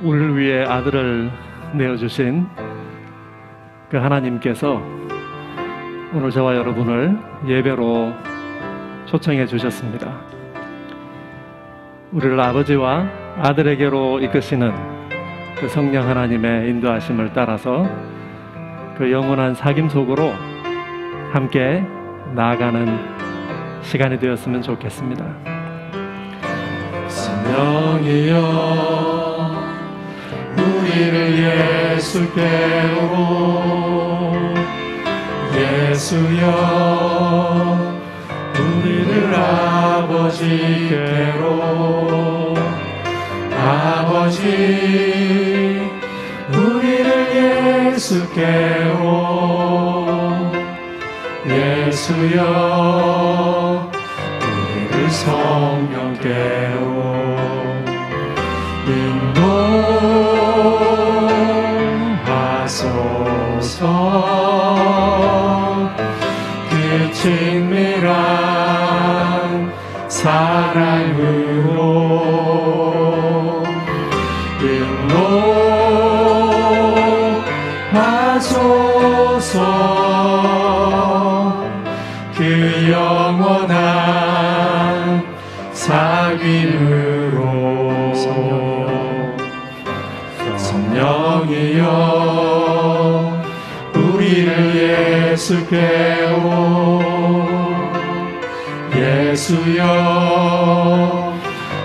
우리를 위해 아들을 내어주신 그 하나님께서 오늘 저와 여러분을 예배로 초청해 주셨습니다. 우리를 아버지와 아들에게로 이끄시는 그 성령 하나님의 인도하심을 따라서 그 영원한 사귐 속으로 함께 나아가는 시간이 되었으면 좋겠습니다. 성령이여 우리를 예수께로, 예수여 우리를 아버지께로, 아버지 우리를 예수께로, 예수여 우리를 성령께로 인도하소서. 그 친밀한 사랑으로 인도하소서. 그 영원한 사귐으로 성령이여 우리를 예수께로, 예수여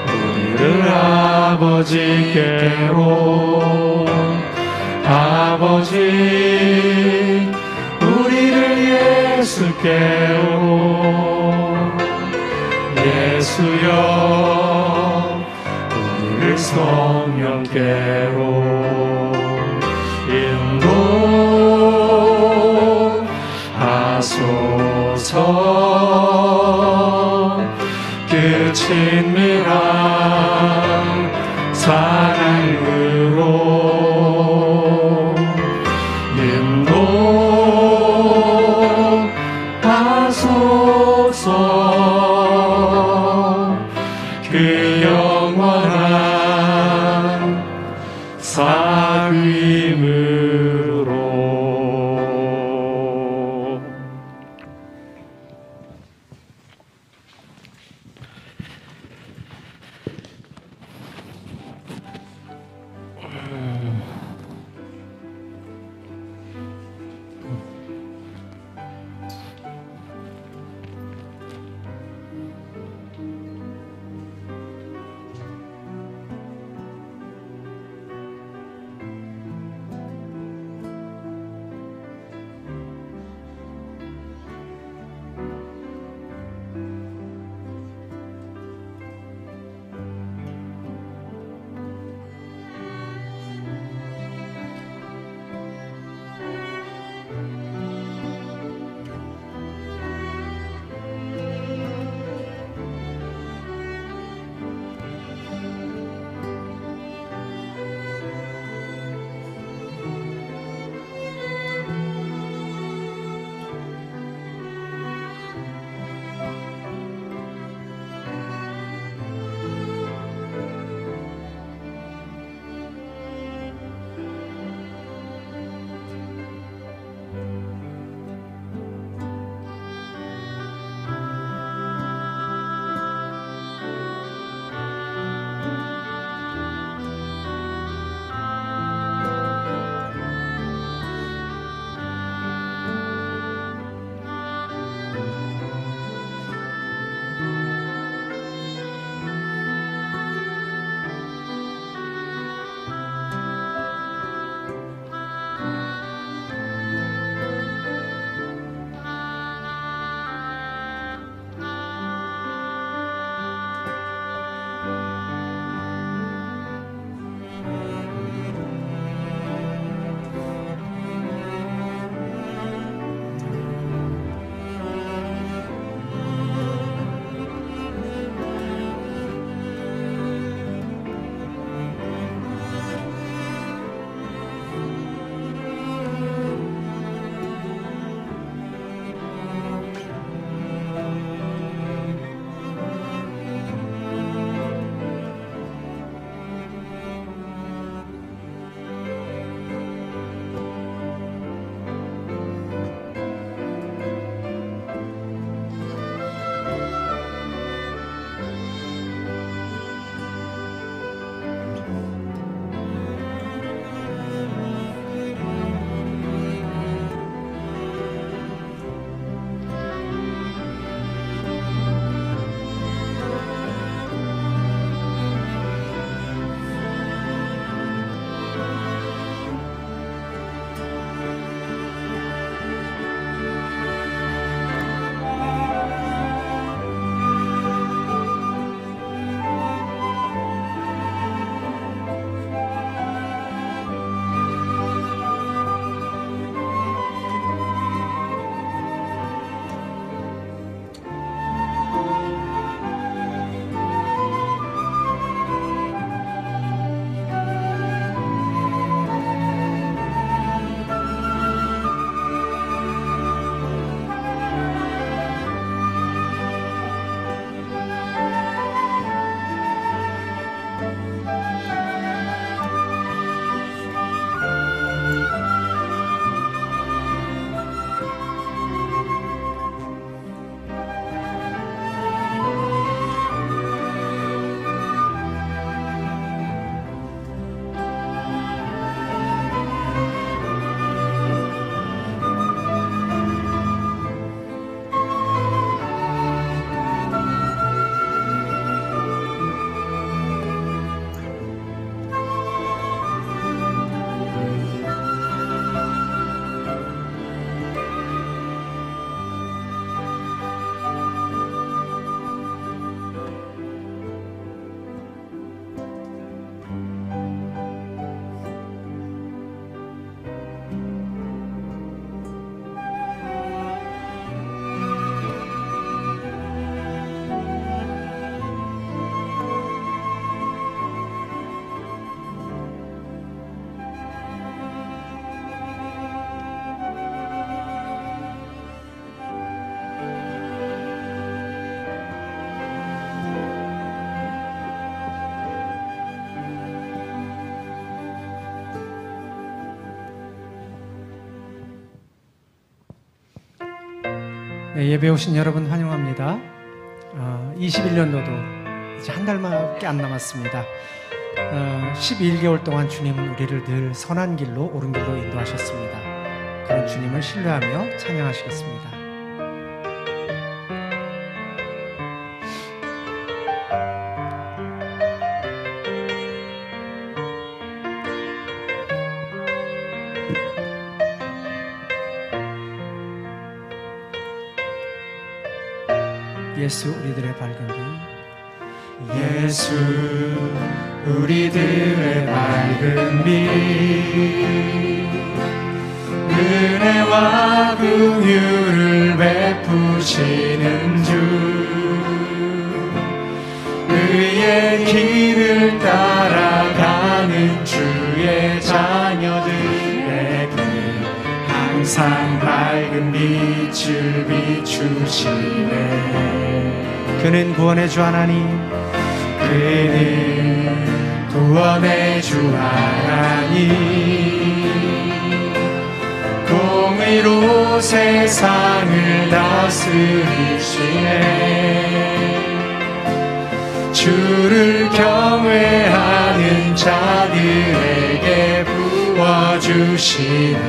우리를 아버지께로, 아버지 우리를 예수께로, 예수여 우리를 성령께로 인도하소서. 그 친밀한 사랑으로 인도하소서. 그 영원한 사귐으로. 예배 오신 여러분 환영합니다. 21년도도 이제 한 달밖에 안 남았습니다. 11개월 동안 주님은 우리를 늘 선한 길로, 옳은 길로 인도하셨습니다. 그런 주님을 신뢰하며 찬양하시겠습니다. 예수 우리들의 밝은 빛, 예수 우리들의 밝은 빛, 은혜와 긍휼을 베푸시는 주, 의의 길을 따라가는 주의 자녀들에게 항상 밝은 빛을 비추시네. 그는 구원의 주 하나님, 그는 구원의 주 하나님, 공의로 세상을 다스리시네. 주를 경외하는 자들에게 부어주시는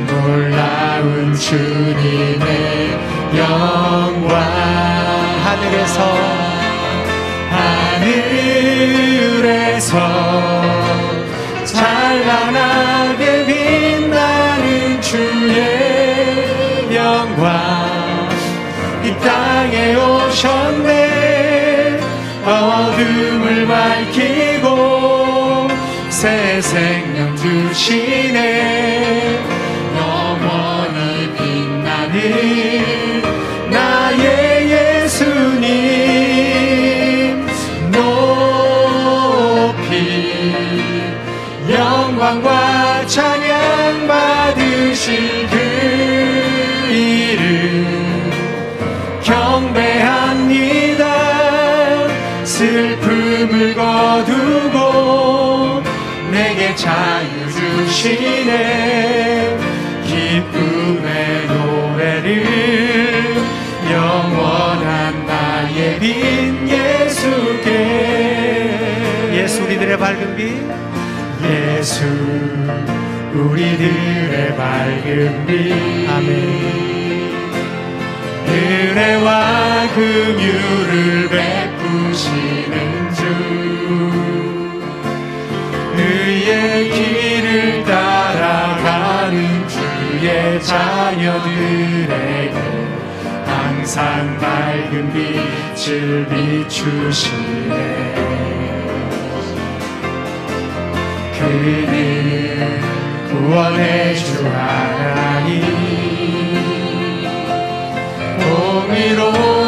놀라운 주님의 영광. 하늘에서 찬란하게 빛나는 주의 영광, 이 땅에 오셨네. 어둠을 밝히고 새 생명 주시네. 영원히 빛나는 나의 예수님, 높이 영광과 찬양 받으실 그 이름 경배합니다. 슬픔을 거두고 내게 자유 주시네. 기쁨의 노래를 영원한 나의 빛 예수께. 예수 우리들의 밝은 빛, 예수 우리들의 밝은 빛. 아멘. 은혜와 긍휼을 베푸시는 주, 의의 길을 따라가는 주의 자녀들에게 항상 밝은 빛을 비추시네. 그는 구원의 주 하나님, 공의로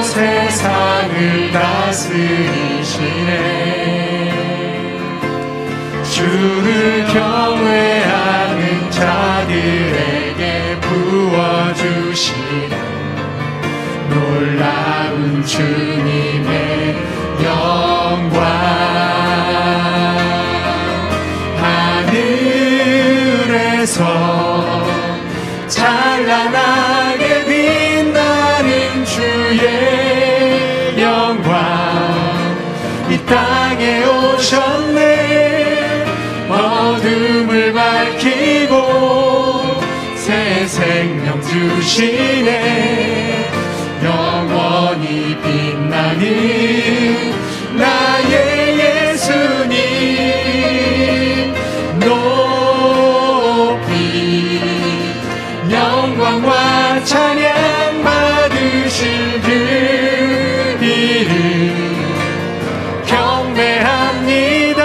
세상을 다스리시네. 주를 경외하는 자들에게 부어주시는 놀라운 주님의 영광. 하늘에서 찬란하게 빛나는 주의 영광, 이 땅에 오셨네. 어둠을 밝히고 새 생명 주시네. 영원히 빛나는 나의 예수님, 높이 영광과 찬양 받으실 그 이름 경배합니다.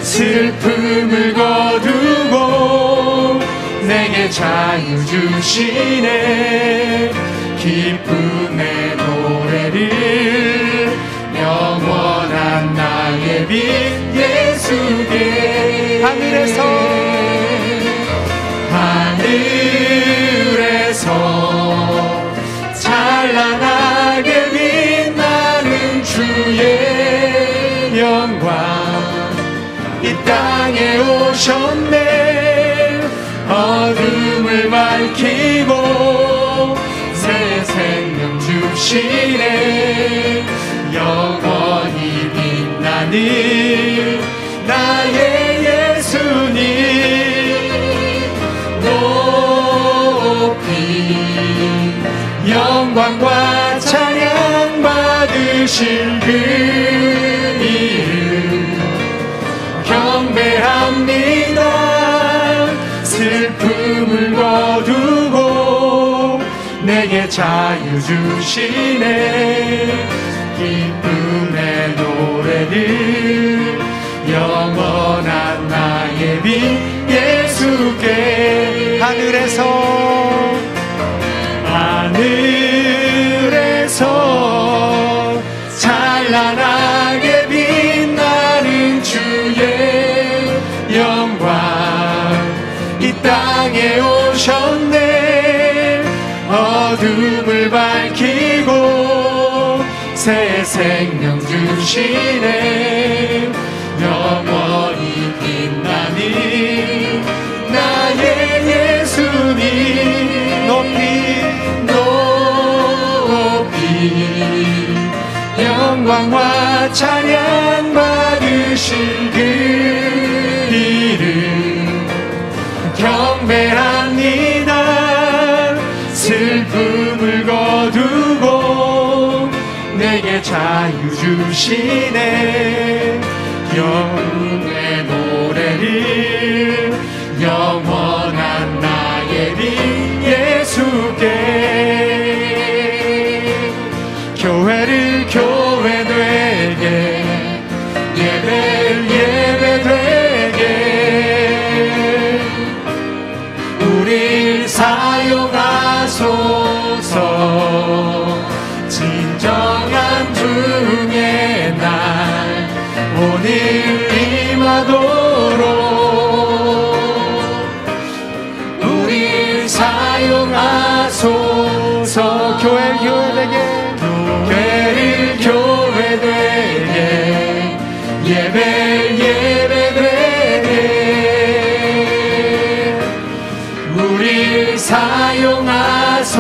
슬픔을 거두고 내게 자유 주시네. 기쁨의 노래를 영원한 나의 빛 예수께. 하늘에서 찬란하게 빛나는 주의 영광, 이 땅에 오셨네. 어둠을 밝히고 주시네. 영원히 빛나는 나의 예수님 높이 영광과 찬양 받으실 그 이름 경배합니다. 슬픔을 거두고 내게 자유 주시네. 기쁨의 노래를 영원한 나의 빛 예수께 하늘에서 찬란하게 빛나는 주의 영광 이 땅에 오셨네. 어둠을 밝히고 새 생명 주시네. 영원히 빛나는 나의 예수님 높이 영광과 찬양 받으신 그 이름 경배합니다. 슬픔을 거두고 내게 자유 주시네. 영웅의 노래를 영원한 나의 빛 예수께 교회를 교회되게 예배를 예배되게 우릴 사용하소서. 진정한 중의 날 오늘 임하도록 우릴 사용하소서. 교회를 교회되게 예배를 예배되게 우릴 사용하소서.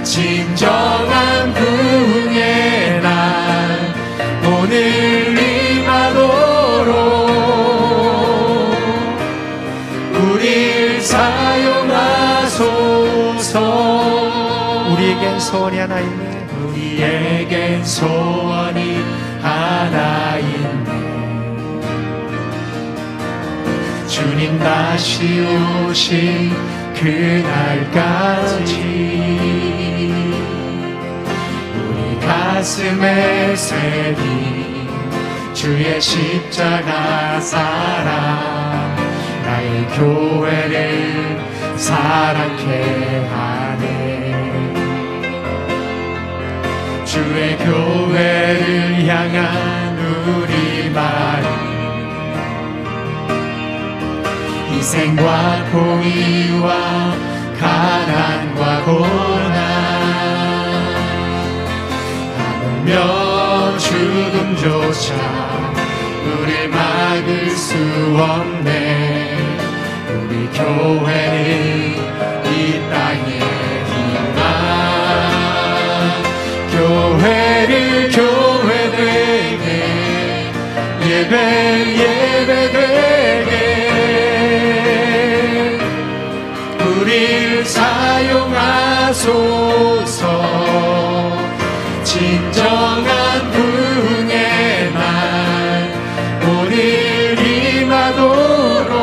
진정한 부흥의 날 오늘 임하도록 우릴 사용하소서. 우리에겐 소원이 하나 있네. 우리에겐 소원이 하나 있네. 주님 다시 오신 그날까지 우리 가슴에 새긴 주의 십자가 사랑 나의 교회를 사랑케 하네. 주의 교회를 향한 우리 마음 희생과 공의와 가난과 고난 하물며 죽음조차 우릴 막을 수 없네. 우리 교회는 이 땅의 희망 교회를 교회되게 예배되게 우릴 사용하소서. 진정한 부흥의 날 오늘 임하도록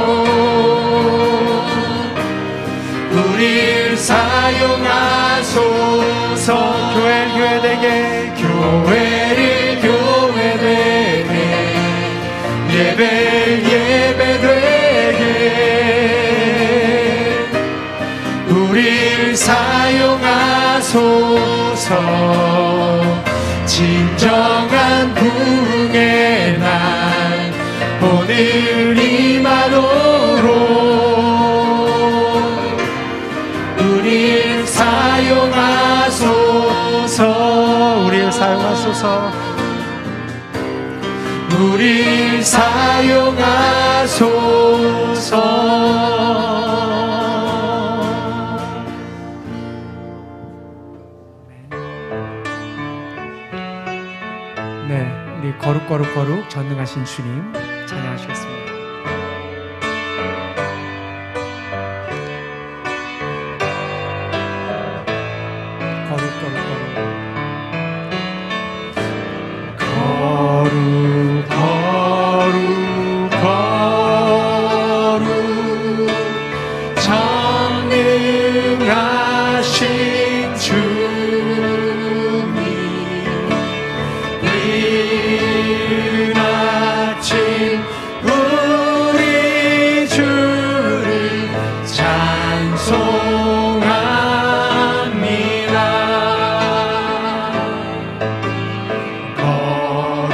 우릴 사용하소서. 교회를 교회되게 교회를 교회되게 예배를 예배되게 우릴 사용하소서. 진정한 부흥의 날 오늘 임하도록 우릴 사용하소서. 우리를 사용하소서. 우릴 사용하소서. 네, 우리 거룩 전능하신 주님 찬양하시겠습니다. 거룩 전능하신 주님 이른 아침 우리 주를 찬송합니다. 거룩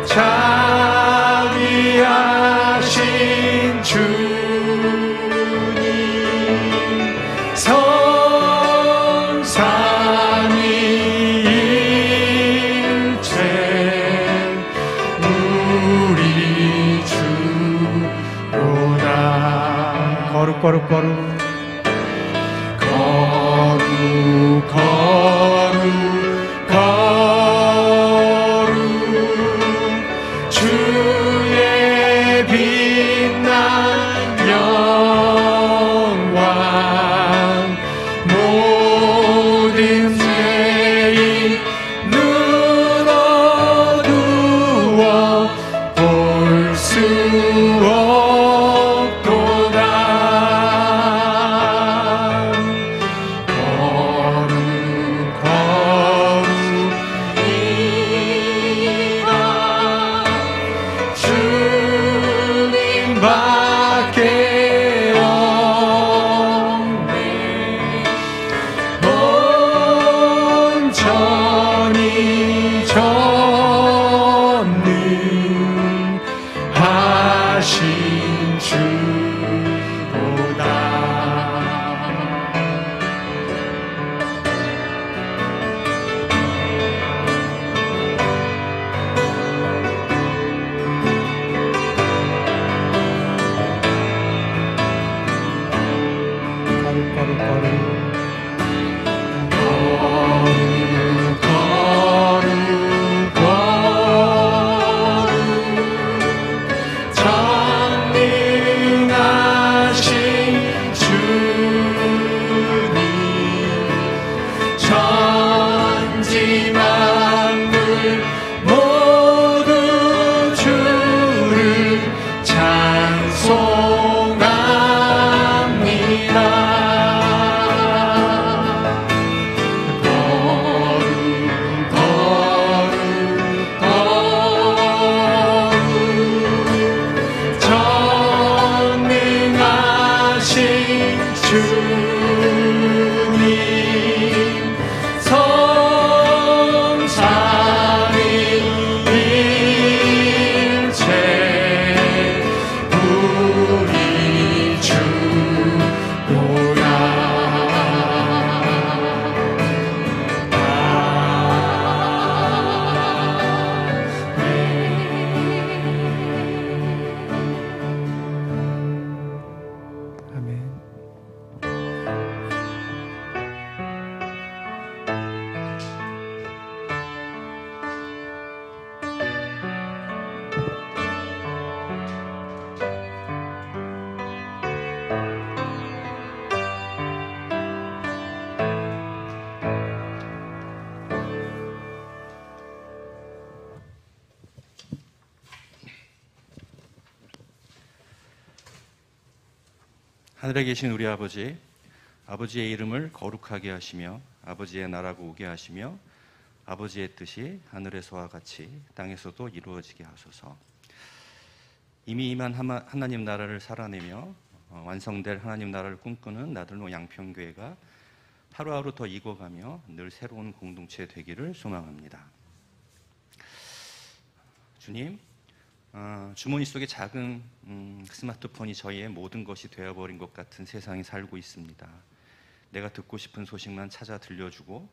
자비하신 주님 성삼위일체 우리 주로다. 거룩 주의 빛난 영광 모든 죄인 눈 어두워 볼 수 없도다. 주님밖에 없네. 온전히 전능하신 주보다. 전능하신 주님 천지 만물 모두 주를 찬송합니다. 전능하신 주님 성삼위일체 우리 주로다. 아멘. 하늘에 계신 우리 아버지, 아버지의 이름을 거룩하게 하시며 아버지의 나라가 오게 하시며 아버지의 뜻이 하늘에서와 같이 땅에서도 이루어지게 하소서. 이미 임한 하나님 나라를 살아내며 완성될 하나님 나라를 꿈꾸는 나들모 양평교회가 하루하루 더 익어가며 늘 새로운 공동체 되기를 소망합니다. 주님, 주머니 속에 작은 스마트폰이 저희의 모든 것이 되어버린 것 같은 세상에 살고 있습니다. 내가 듣고 싶은 소식만 찾아 들려주고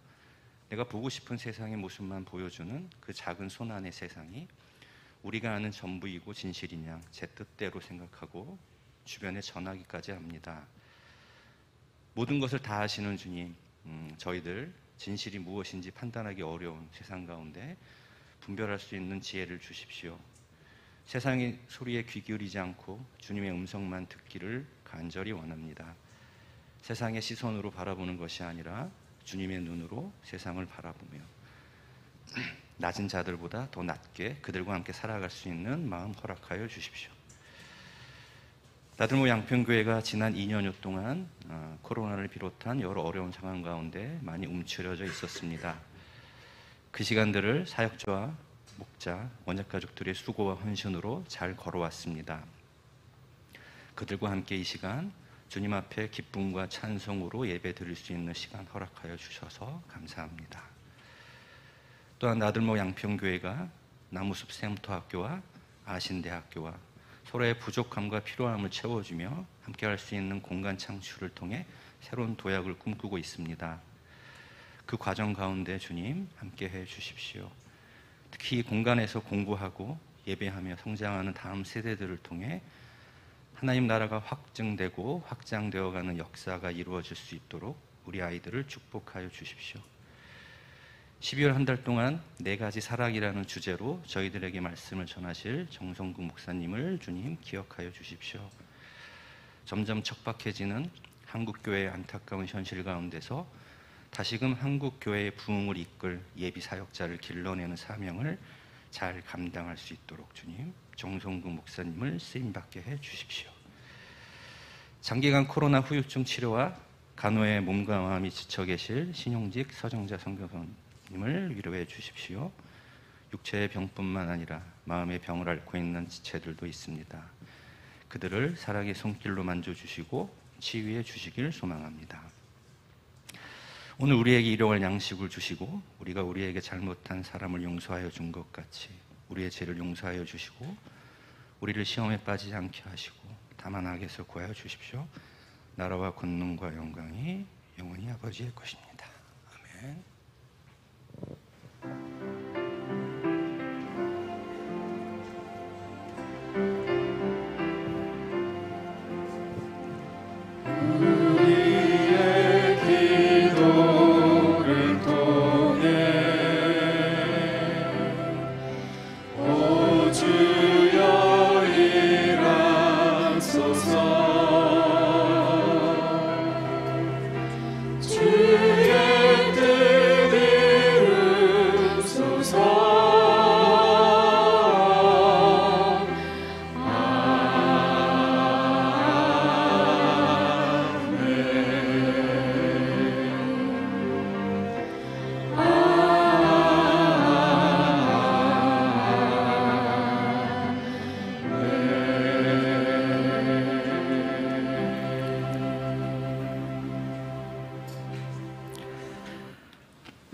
내가 보고 싶은 세상의 모습만 보여주는 그 작은 손 안의 세상이 우리가 아는 전부이고 진실인 양 제 뜻대로 생각하고 주변에 전하기까지 합니다. 모든 것을 다 아시는 주님, 저희들 진실이 무엇인지 판단하기 어려운 세상 가운데 분별할 수 있는 지혜를 주십시오. 세상의 소리에 귀 기울이지 않고 주님의 음성만 듣기를 간절히 원합니다. 세상의 시선으로 바라보는 것이 아니라 주님의 눈으로 세상을 바라보며 낮은 자들보다 더 낮게 그들과 함께 살아갈 수 있는 마음 허락하여 주십시오. 나들모 양평교회가 지난 2년여 동안 코로나를 비롯한 여러 어려운 상황 가운데 많이 움츠려져 있었습니다. 그 시간들을 사역자와 목자, 원약가족들의 수고와 헌신으로 잘 걸어왔습니다. 그들과 함께 이 시간 주님 앞에 기쁨과 찬송으로 예배 드릴 수 있는 시간 허락하여 주셔서 감사합니다. 또한 나들모 양평교회가 나무숲 샘터학교와 아신대학교와 서로의 부족함과 필요함을 채워주며 함께할 수 있는 공간 창출을 통해 새로운 도약을 꿈꾸고 있습니다. 그 과정 가운데 주님 함께해 주십시오. 특히 공간에서 공부하고 예배하며 성장하는 다음 세대들을 통해 하나님 나라가 확증되고 확장되어가는 역사가 이루어질 수 있도록 우리 아이들을 축복하여 주십시오. 12월 한 달 동안 4가지 사랑이라는 주제로 저희들에게 말씀을 전하실 정성구 목사님을 주님 기억하여 주십시오. 점점 척박해지는 한국교회의 안타까운 현실 가운데서 다시금 한국교회의 부흥을 이끌 예비 사역자를 길러내는 사명을 잘 감당할 수 있도록 주님 정성구 목사님을 쓰임받게 해 주십시오. 장기간 코로나 후유증 치료와 간호에 몸과 마음이 지쳐 계실 신용직 서정자 선교사님을 위로해 주십시오. 육체의 병뿐만 아니라 마음의 병을 앓고 있는 지체들도 있습니다. 그들을 사랑의 손길로 만져주시고 치유해 주시길 소망합니다. 오늘 우리에게 일용할 양식을 주시고 우리가 우리에게 잘못한 사람을 용서하여 준 것 같이 우리의 죄를 용서하여 주시고 우리를 시험에 빠지지 않게 하시고 다만 악에서 구하여 주십시오. 나라와 권능과 영광이 영원히 아버지의 것입니다. 아멘.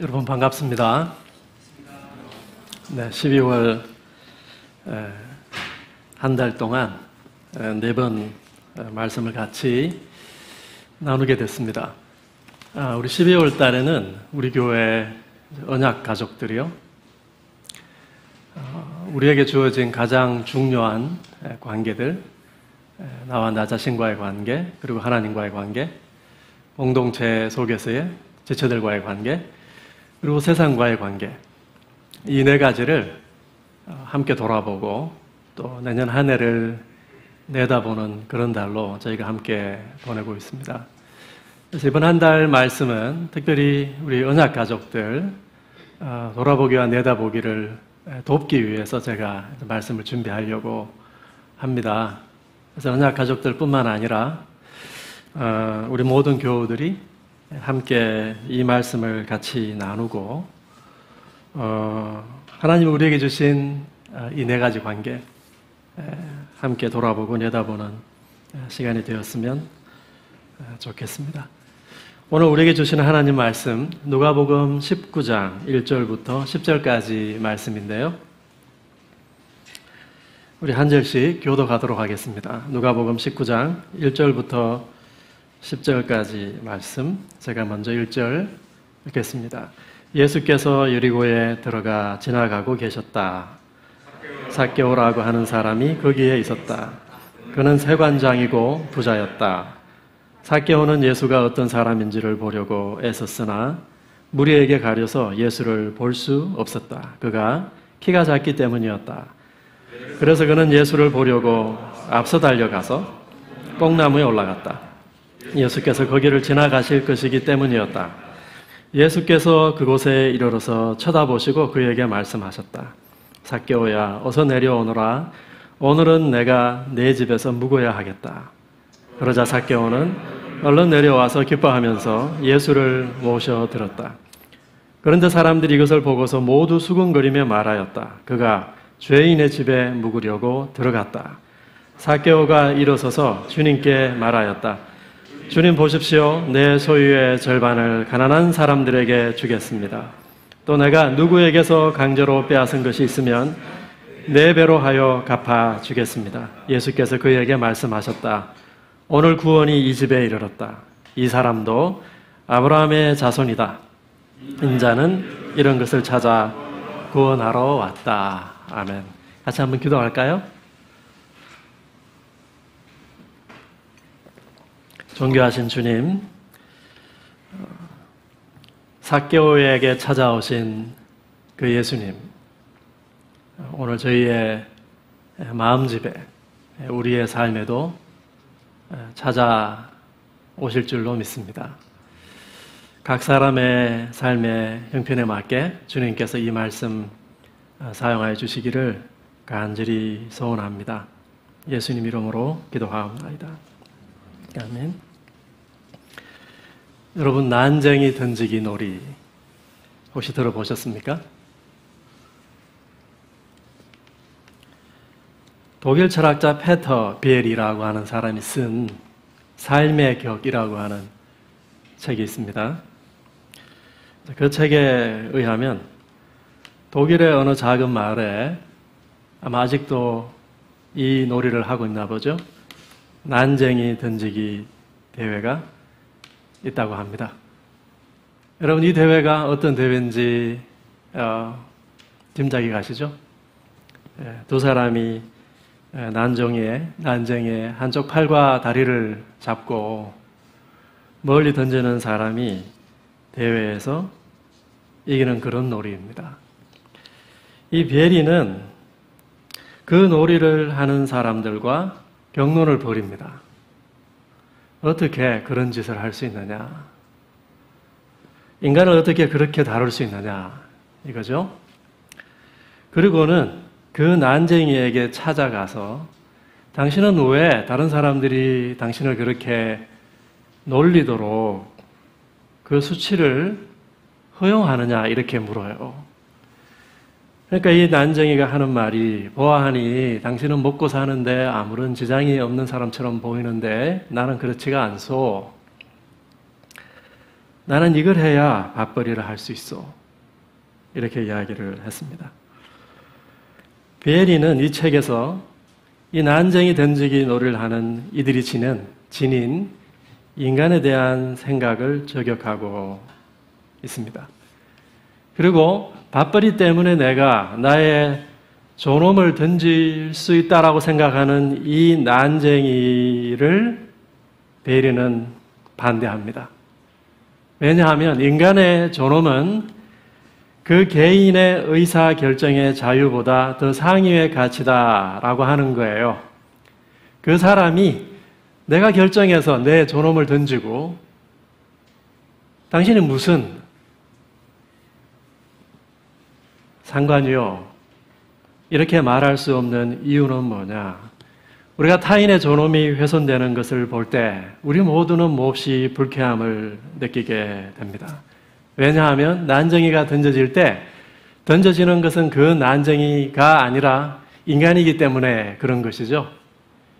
여러분 반갑습니다. 네, 12월 한 달 동안 4번 말씀을 같이 나누게 됐습니다. 우리 12월 달에는 우리 교회 언약 가족들이요, 우리에게 주어진 가장 중요한 관계들, 나와 나 자신과의 관계, 그리고 하나님과의 관계, 공동체 속에서의 지체들과의 관계, 그리고 세상과의 관계, 이 4가지를 함께 돌아보고 또 내년 한 해를 내다보는 그런 달로 저희가 함께 보내고 있습니다. 그래서 이번 한 달 말씀은 특별히 우리 언약 가족들 돌아보기와 내다보기를 돕기 위해서 제가 말씀을 준비하려고 합니다. 그래서 언약 가족들뿐만 아니라 우리 모든 교우들이 함께 이 말씀을 같이 나누고 하나님이 우리에게 주신 이 4가지 관계 함께 돌아보고 내다보는 시간이 되었으면 좋겠습니다. 오늘 우리에게 주시는 하나님 말씀 누가복음 19장 1절부터 10절까지 말씀인데요, 우리 한 절씩 교독하도록 하겠습니다. 누가복음 19장 1절부터 10절까지 말씀, 제가 먼저 1절 읽겠습니다. 예수께서 여리고에 들어가 지나가고 계셨다. 삭개오라고 하는 사람이 거기에 있었다. 그는 세관장이고 부자였다. 삭개오는 예수가 어떤 사람인지를 보려고 애썼으나 무리에게 가려서 예수를 볼 수 없었다. 그가 키가 작기 때문이었다. 그래서 그는 예수를 보려고 앞서 달려가서 뽕나무에 올라갔다. 예수께서 거기를 지나가실 것이기 때문이었다. 예수께서 그곳에 이르러서 쳐다보시고 그에게 말씀하셨다. 삭개오야, 어서 내려오너라. 오늘은 내가 내 집에서 묵어야 하겠다. 그러자 삭개오는 얼른 내려와서 기뻐하면서 예수를 모셔 들었다. 그런데 사람들이 이것을 보고서 모두 수군거리며 말하였다. 그가 죄인의 집에 묵으려고 들어갔다. 삭개오가 일어서서 주님께 말하였다. 주님 보십시오. 내 소유의 절반을 가난한 사람들에게 주겠습니다. 또 내가 누구에게서 강제로 빼앗은 것이 있으면 4배로 하여 갚아주겠습니다. 예수께서 그에게 말씀하셨다. 오늘 구원이 이 집에 이르렀다. 이 사람도 아브라함의 자손이다. 인자는 이런 것을 찾아 구원하러 왔다. 아멘. 같이 한번 기도할까요? 존귀하신 주님, 삭개오에게 찾아오신 그 예수님, 오늘 저희의 마음집에, 우리의 삶에도 찾아오실 줄로 믿습니다. 각 사람의 삶의 형편에 맞게 주님께서 이 말씀 사용하여 주시기를 간절히 소원합니다. 예수님 이름으로 기도하옵나이다. 아멘. 여러분, 난쟁이 던지기 놀이 혹시 들어보셨습니까? 독일 철학자 페터 비엘이라고 하는 사람이 쓴 삶의 격이라고 하는 책이 있습니다. 그 책에 의하면 독일의 어느 작은 마을에 아마 아직도 이 놀이를 하고 있나 보죠. 난쟁이 던지기 대회가 있다고 합니다. 여러분, 이 대회가 어떤 대회인지 짐작이 가시죠? 두 사람이 난쟁이의 한쪽 팔과 다리를 잡고 멀리 던지는 사람이 대회에서 이기는 그런 놀이입니다. 이 비에리는 그 놀이를 하는 사람들과 경론을 벌입니다. 어떻게 그런 짓을 할 수 있느냐? 인간을 어떻게 그렇게 다룰 수 있느냐? 이거죠. 그리고는 그 난쟁이에게 찾아가서 당신은 왜 다른 사람들이 당신을 그렇게 놀리도록 그 수치를 허용하느냐? 이렇게 물어요. 그러니까 이 난쟁이가 하는 말이, 보아하니 당신은 먹고 사는데 아무런 지장이 없는 사람처럼 보이는데 나는 그렇지가 않소. 나는 이걸 해야 밥벌이를 할 수 있어. 이렇게 이야기를 했습니다. 비에리는 이 책에서 이 난쟁이 던지기 놀이를 하는 이들이 지닌 인간에 대한 생각을 저격하고 있습니다. 그리고 밥벌이 때문에 내가 나의 존엄을 던질 수 있다라고 생각하는 이 난쟁이를 비에리는 반대합니다. 왜냐하면 인간의 존엄은 그 개인의 의사결정의 자유보다 더 상위의 가치다라고 하는 거예요. 그 사람이 내가 결정해서 내 존엄을 던지고 당신이 무슨 상관이요? 이렇게 말할 수 없는 이유는 뭐냐? 우리가 타인의 존엄이 훼손되는 것을 볼 때 우리 모두는 몹시 불쾌함을 느끼게 됩니다. 왜냐하면 난쟁이가 던져질 때 던져지는 것은 그 난쟁이가 아니라 인간이기 때문에 그런 것이죠.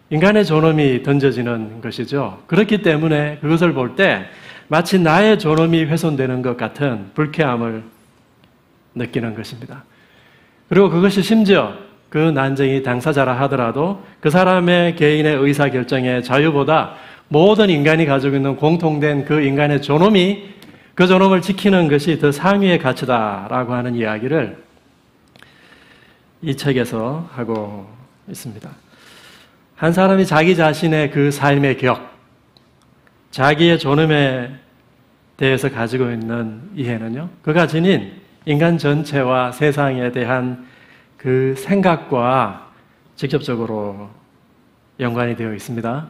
인간의 존엄이 던져지는 것이죠. 그렇기 때문에 그것을 볼 때 마치 나의 존엄이 훼손되는 것 같은 불쾌함을 느끼는 것입니다. 그리고 그것이 심지어 그 난쟁이 당사자라 하더라도 그 사람의 개인의 의사결정의 자유보다 모든 인간이 가지고 있는 공통된 그 인간의 존엄이, 그 존엄을 지키는 것이 더 상위의 가치다라고 하는 이야기를 이 책에서 하고 있습니다. 한 사람이 자기 자신의 그 삶의 격, 자기의 존엄에 대해서 가지고 있는 이해는요, 그가 지닌 인간 전체와 세상에 대한 그 생각과 직접적으로 연관이 되어 있습니다.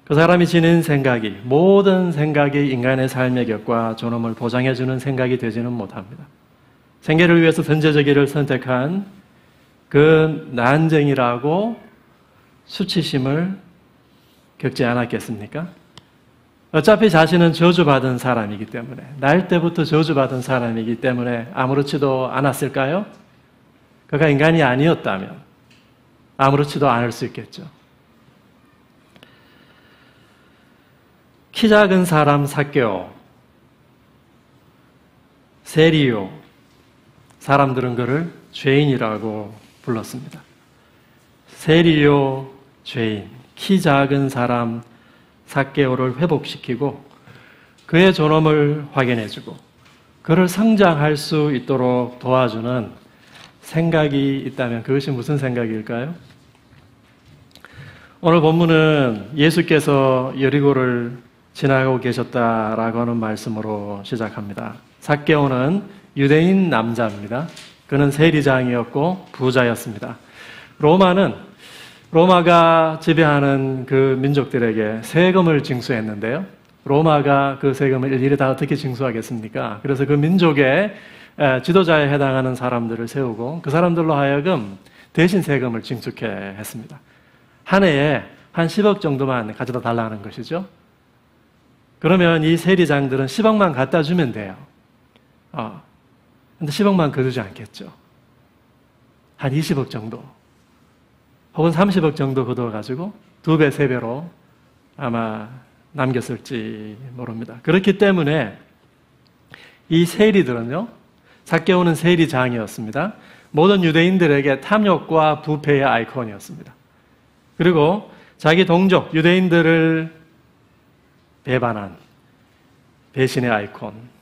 그 사람이 지닌 생각이, 모든 생각이 인간의 삶의 격과 존엄을 보장해주는 생각이 되지는 못합니다. 생계를 위해서 전제적이를 선택한 그 난쟁이라고 수치심을 겪지 않았겠습니까? 어차피 자신은 저주받은 사람이기 때문에, 날 때부터 저주받은 사람이기 때문에 아무렇지도 않았을까요? 그가 인간이 아니었다면 아무렇지도 않을 수 있겠죠. 키 작은 사람 삭개오, 세리요, 사람들은 그를 죄인이라고 불렀습니다. 세리요, 죄인, 키 작은 사람 삭개오를 회복시키고 그의 존엄을 확인해주고 그를 성장할 수 있도록 도와주는 생각이 있다면 그것이 무슨 생각일까요? 오늘 본문은 예수께서 여리고를 지나가고 계셨다라고 하는 말씀으로 시작합니다. 삭개오는 유대인 남자입니다. 그는 세리장이었고 부자였습니다. 로마가 지배하는 그 민족들에게 세금을 징수했는데요. 로마가 그 세금을 일일이 다 어떻게 징수하겠습니까? 그래서 그 민족의 지도자에 해당하는 사람들을 세우고 그 사람들로 하여금 대신 세금을 징수케 했습니다. 한 해에 한 10억 정도만 가져다 달라는 것이죠. 그러면 이 세리장들은 10억만 갖다 주면 돼요. 근데 10억만 거두지 않겠죠. 한 20억 정도 혹은 30억 정도 거둬가지고 2배, 3배로 아마 남겼을지 모릅니다. 그렇기 때문에 이 세리들은요, 삭개오는 세리장이었습니다. 모든 유대인들에게 탐욕과 부패의 아이콘이었습니다. 그리고 자기 동족 유대인들을 배반한 배신의 아이콘.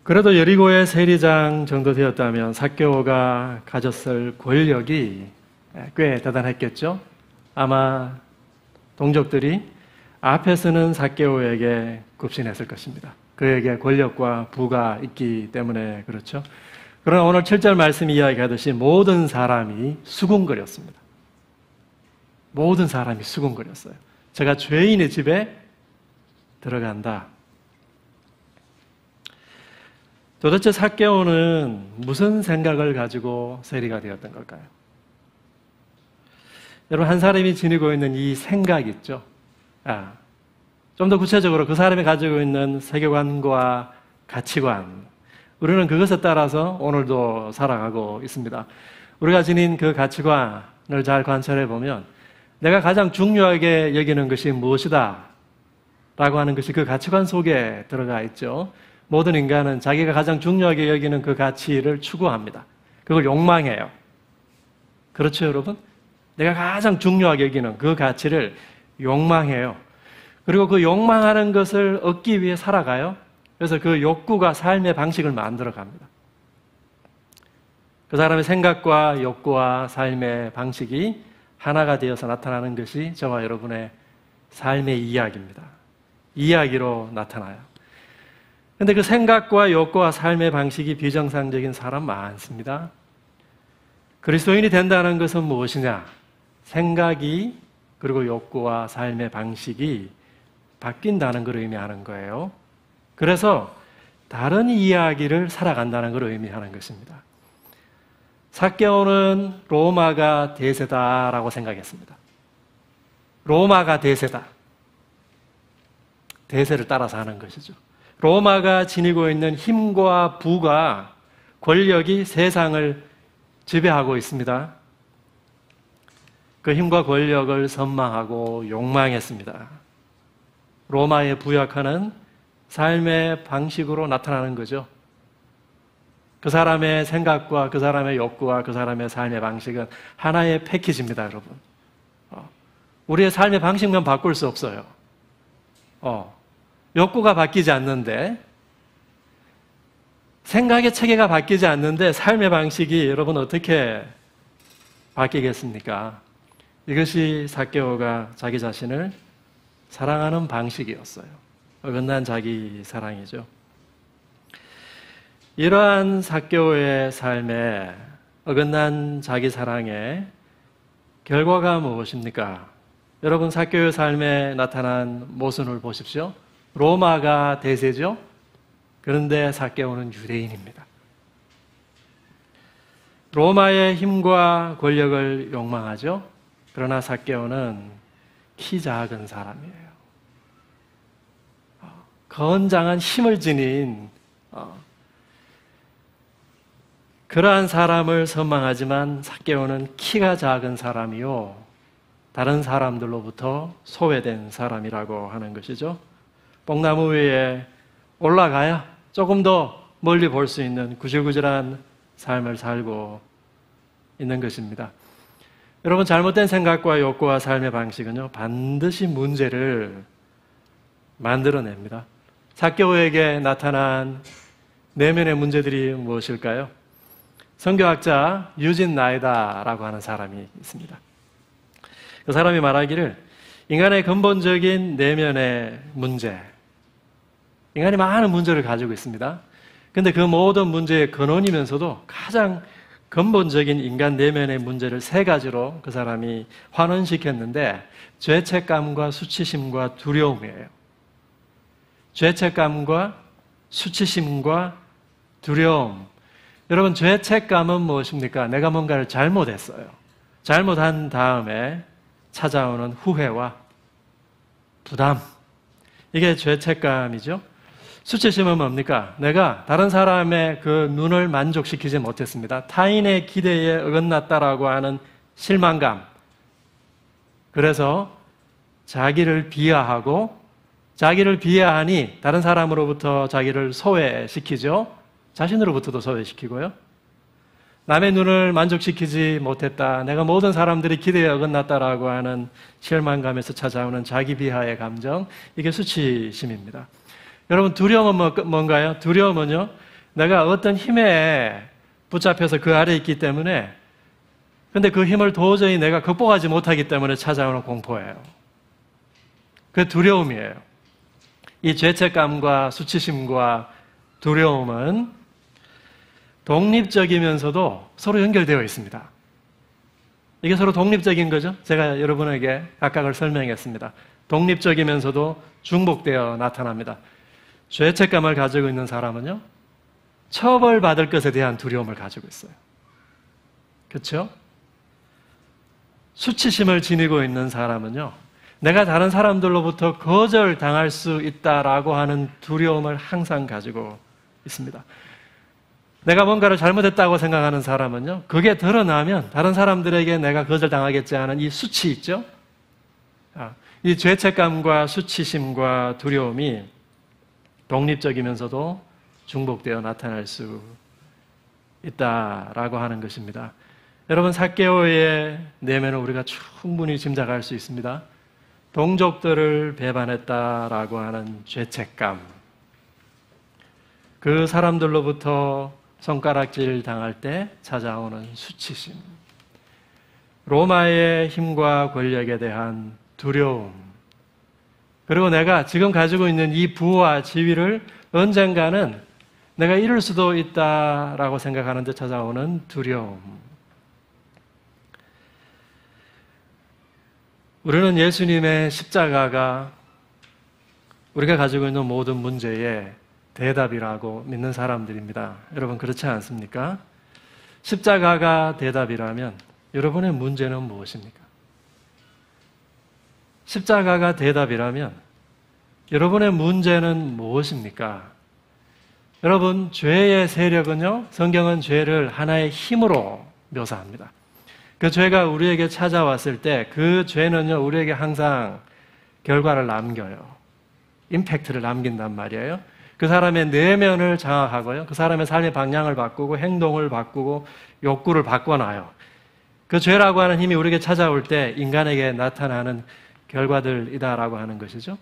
그래도 여리고의 세리장 정도 되었다면 삭개오가 가졌을 권력이 꽤 대단했겠죠. 아마 동족들이 앞에서는 삭개오에게 굽신했을 것입니다. 그에게 권력과 부가 있기 때문에 그렇죠. 그러나 오늘 7절 말씀 이야기하듯이 모든 사람이 수군거렸습니다. 모든 사람이 수군거렸어요. 제가 죄인의 집에 들어간다. 도대체 삭개오는 무슨 생각을 가지고 세리가 되었던 걸까요? 여러분, 한 사람이 지니고 있는 이 생각 있죠? 좀 더 구체적으로 그 사람이 가지고 있는 세계관과 가치관, 우리는 그것에 따라서 오늘도 살아가고 있습니다. 우리가 지닌 그 가치관을 잘 관찰해 보면 내가 가장 중요하게 여기는 것이 무엇이다 라고 하는 것이 그 가치관 속에 들어가 있죠. 모든 인간은 자기가 가장 중요하게 여기는 그 가치를 추구합니다. 그걸 욕망해요. 그렇죠, 여러분? 내가 가장 중요하게 여기는 그 가치를 욕망해요. 그리고 그 욕망하는 것을 얻기 위해 살아가요. 그래서 그 욕구가 삶의 방식을 만들어 갑니다. 그 사람의 생각과 욕구와 삶의 방식이 하나가 되어서 나타나는 것이 저와 여러분의 삶의 이야기입니다. 이야기로 나타나요. 그런데 그 생각과 욕구와 삶의 방식이 비정상적인 사람 많습니다. 그리스도인이 된다는 것은 무엇이냐? 생각이 그리고 욕구와 삶의 방식이 바뀐다는 걸 의미하는 거예요. 그래서 다른 이야기를 살아간다는 걸 의미하는 것입니다. 삭개오는 로마가 대세다라고 생각했습니다. 로마가 대세다. 대세를 따라서 하는 것이죠. 로마가 지니고 있는 힘과 부가, 권력이 세상을 지배하고 있습니다. 그 힘과 권력을 선망하고 욕망했습니다. 로마에 부역하는 삶의 방식으로 나타나는 거죠. 그 사람의 생각과 그 사람의 욕구와 그 사람의 삶의 방식은 하나의 패키지입니다, 여러분. 우리의 삶의 방식만 바꿀 수 없어요. 욕구가 바뀌지 않는데, 생각의 체계가 바뀌지 않는데 삶의 방식이 여러분 어떻게 바뀌겠습니까? 이것이 삭개오가 자기 자신을 사랑하는 방식이었어요. 어긋난 자기 사랑이죠. 이러한 삭개오의 삶에 어긋난 자기 사랑의 결과가 무엇입니까? 여러분, 삭개오의 삶에 나타난 모순을 보십시오. 로마가 대세죠. 그런데 삭개오는 유대인입니다. 로마의 힘과 권력을 욕망하죠. 그러나 삭개오는 키 작은 사람이에요. 건장한 힘을 지닌 그러한 사람을 선망하지만 삭개오는 키가 작은 사람이요, 다른 사람들로부터 소외된 사람이라고 하는 것이죠. 뽕나무 위에 올라가야 조금 더 멀리 볼 수 있는 구질구질한 삶을 살고 있는 것입니다. 여러분, 잘못된 생각과 욕구와 삶의 방식은요, 반드시 문제를 만들어냅니다. 삭개오에게 나타난 내면의 문제들이 무엇일까요? 선교학자 유진 나이다라고 하는 사람이 있습니다. 그 사람이 말하기를 인간의 근본적인 내면의 문제, 인간이 많은 문제를 가지고 있습니다. 그런데 그 모든 문제의 근원이면서도 가장 근본적인 인간 내면의 문제를 세 가지로 그 사람이 환원시켰는데, 죄책감과 수치심과 두려움이에요. 죄책감과 수치심과 두려움. 여러분, 죄책감은 무엇입니까? 내가 뭔가를 잘못했어요. 잘못한 다음에 찾아오는 후회와 부담. 이게 죄책감이죠. 수치심은 뭡니까? 내가 다른 사람의 그 눈을 만족시키지 못했습니다. 타인의 기대에 어긋났다라고 하는 실망감. 그래서 자기를 비하하고, 자기를 비하하니 다른 사람으로부터 자기를 소외시키죠. 자신으로부터도 소외시키고요. 남의 눈을 만족시키지 못했다, 내가 모든 사람들이 기대에 어긋났다라고 하는 실망감에서 찾아오는 자기 비하의 감정, 이게 수치심입니다. 여러분, 두려움은 뭔가요? 두려움은요, 내가 어떤 힘에 붙잡혀서 그 아래에 있기 때문에, 근데 그 힘을 도저히 내가 극복하지 못하기 때문에 찾아오는 공포예요. 그 두려움이에요. 이 죄책감과 수치심과 두려움은 독립적이면서도 서로 연결되어 있습니다. 이게 서로 독립적인 거죠. 제가 여러분에게 각각을 설명했습니다. 독립적이면서도 중복되어 나타납니다. 죄책감을 가지고 있는 사람은요, 처벌받을 것에 대한 두려움을 가지고 있어요. 그렇죠? 수치심을 지니고 있는 사람은요, 내가 다른 사람들로부터 거절당할 수 있다라고 하는 두려움을 항상 가지고 있습니다. 내가 뭔가를 잘못했다고 생각하는 사람은요, 그게 드러나면 다른 사람들에게 내가 거절당하겠지 하는 이 수치 있죠? 이 죄책감과 수치심과 두려움이 독립적이면서도 중복되어 나타날 수 있다라고 하는 것입니다. 여러분, 삭개오의 내면을 우리가 충분히 짐작할 수 있습니다. 동족들을 배반했다라고 하는 죄책감, 그 사람들로부터 손가락질 당할 때 찾아오는 수치심, 로마의 힘과 권력에 대한 두려움, 그리고 내가 지금 가지고 있는 이 부와 지위를 언젠가는 내가 잃을 수도 있다라고 생각하는 데 찾아오는 두려움. 우리는 예수님의 십자가가 우리가 가지고 있는 모든 문제의 대답이라고 믿는 사람들입니다. 여러분, 그렇지 않습니까? 십자가가 대답이라면 여러분의 문제는 무엇입니까? 십자가가 대답이라면 여러분의 문제는 무엇입니까? 여러분, 죄의 세력은요, 성경은 죄를 하나의 힘으로 묘사합니다. 그 죄가 우리에게 찾아왔을 때 그 죄는요, 우리에게 항상 결과를 남겨요. 임팩트를 남긴단 말이에요. 그 사람의 내면을 장악하고요, 그 사람의 삶의 방향을 바꾸고 행동을 바꾸고 욕구를 바꿔놔요. 그 죄라고 하는 힘이 우리에게 찾아올 때 인간에게 나타나는 결과들이다라고 하는 것이죠.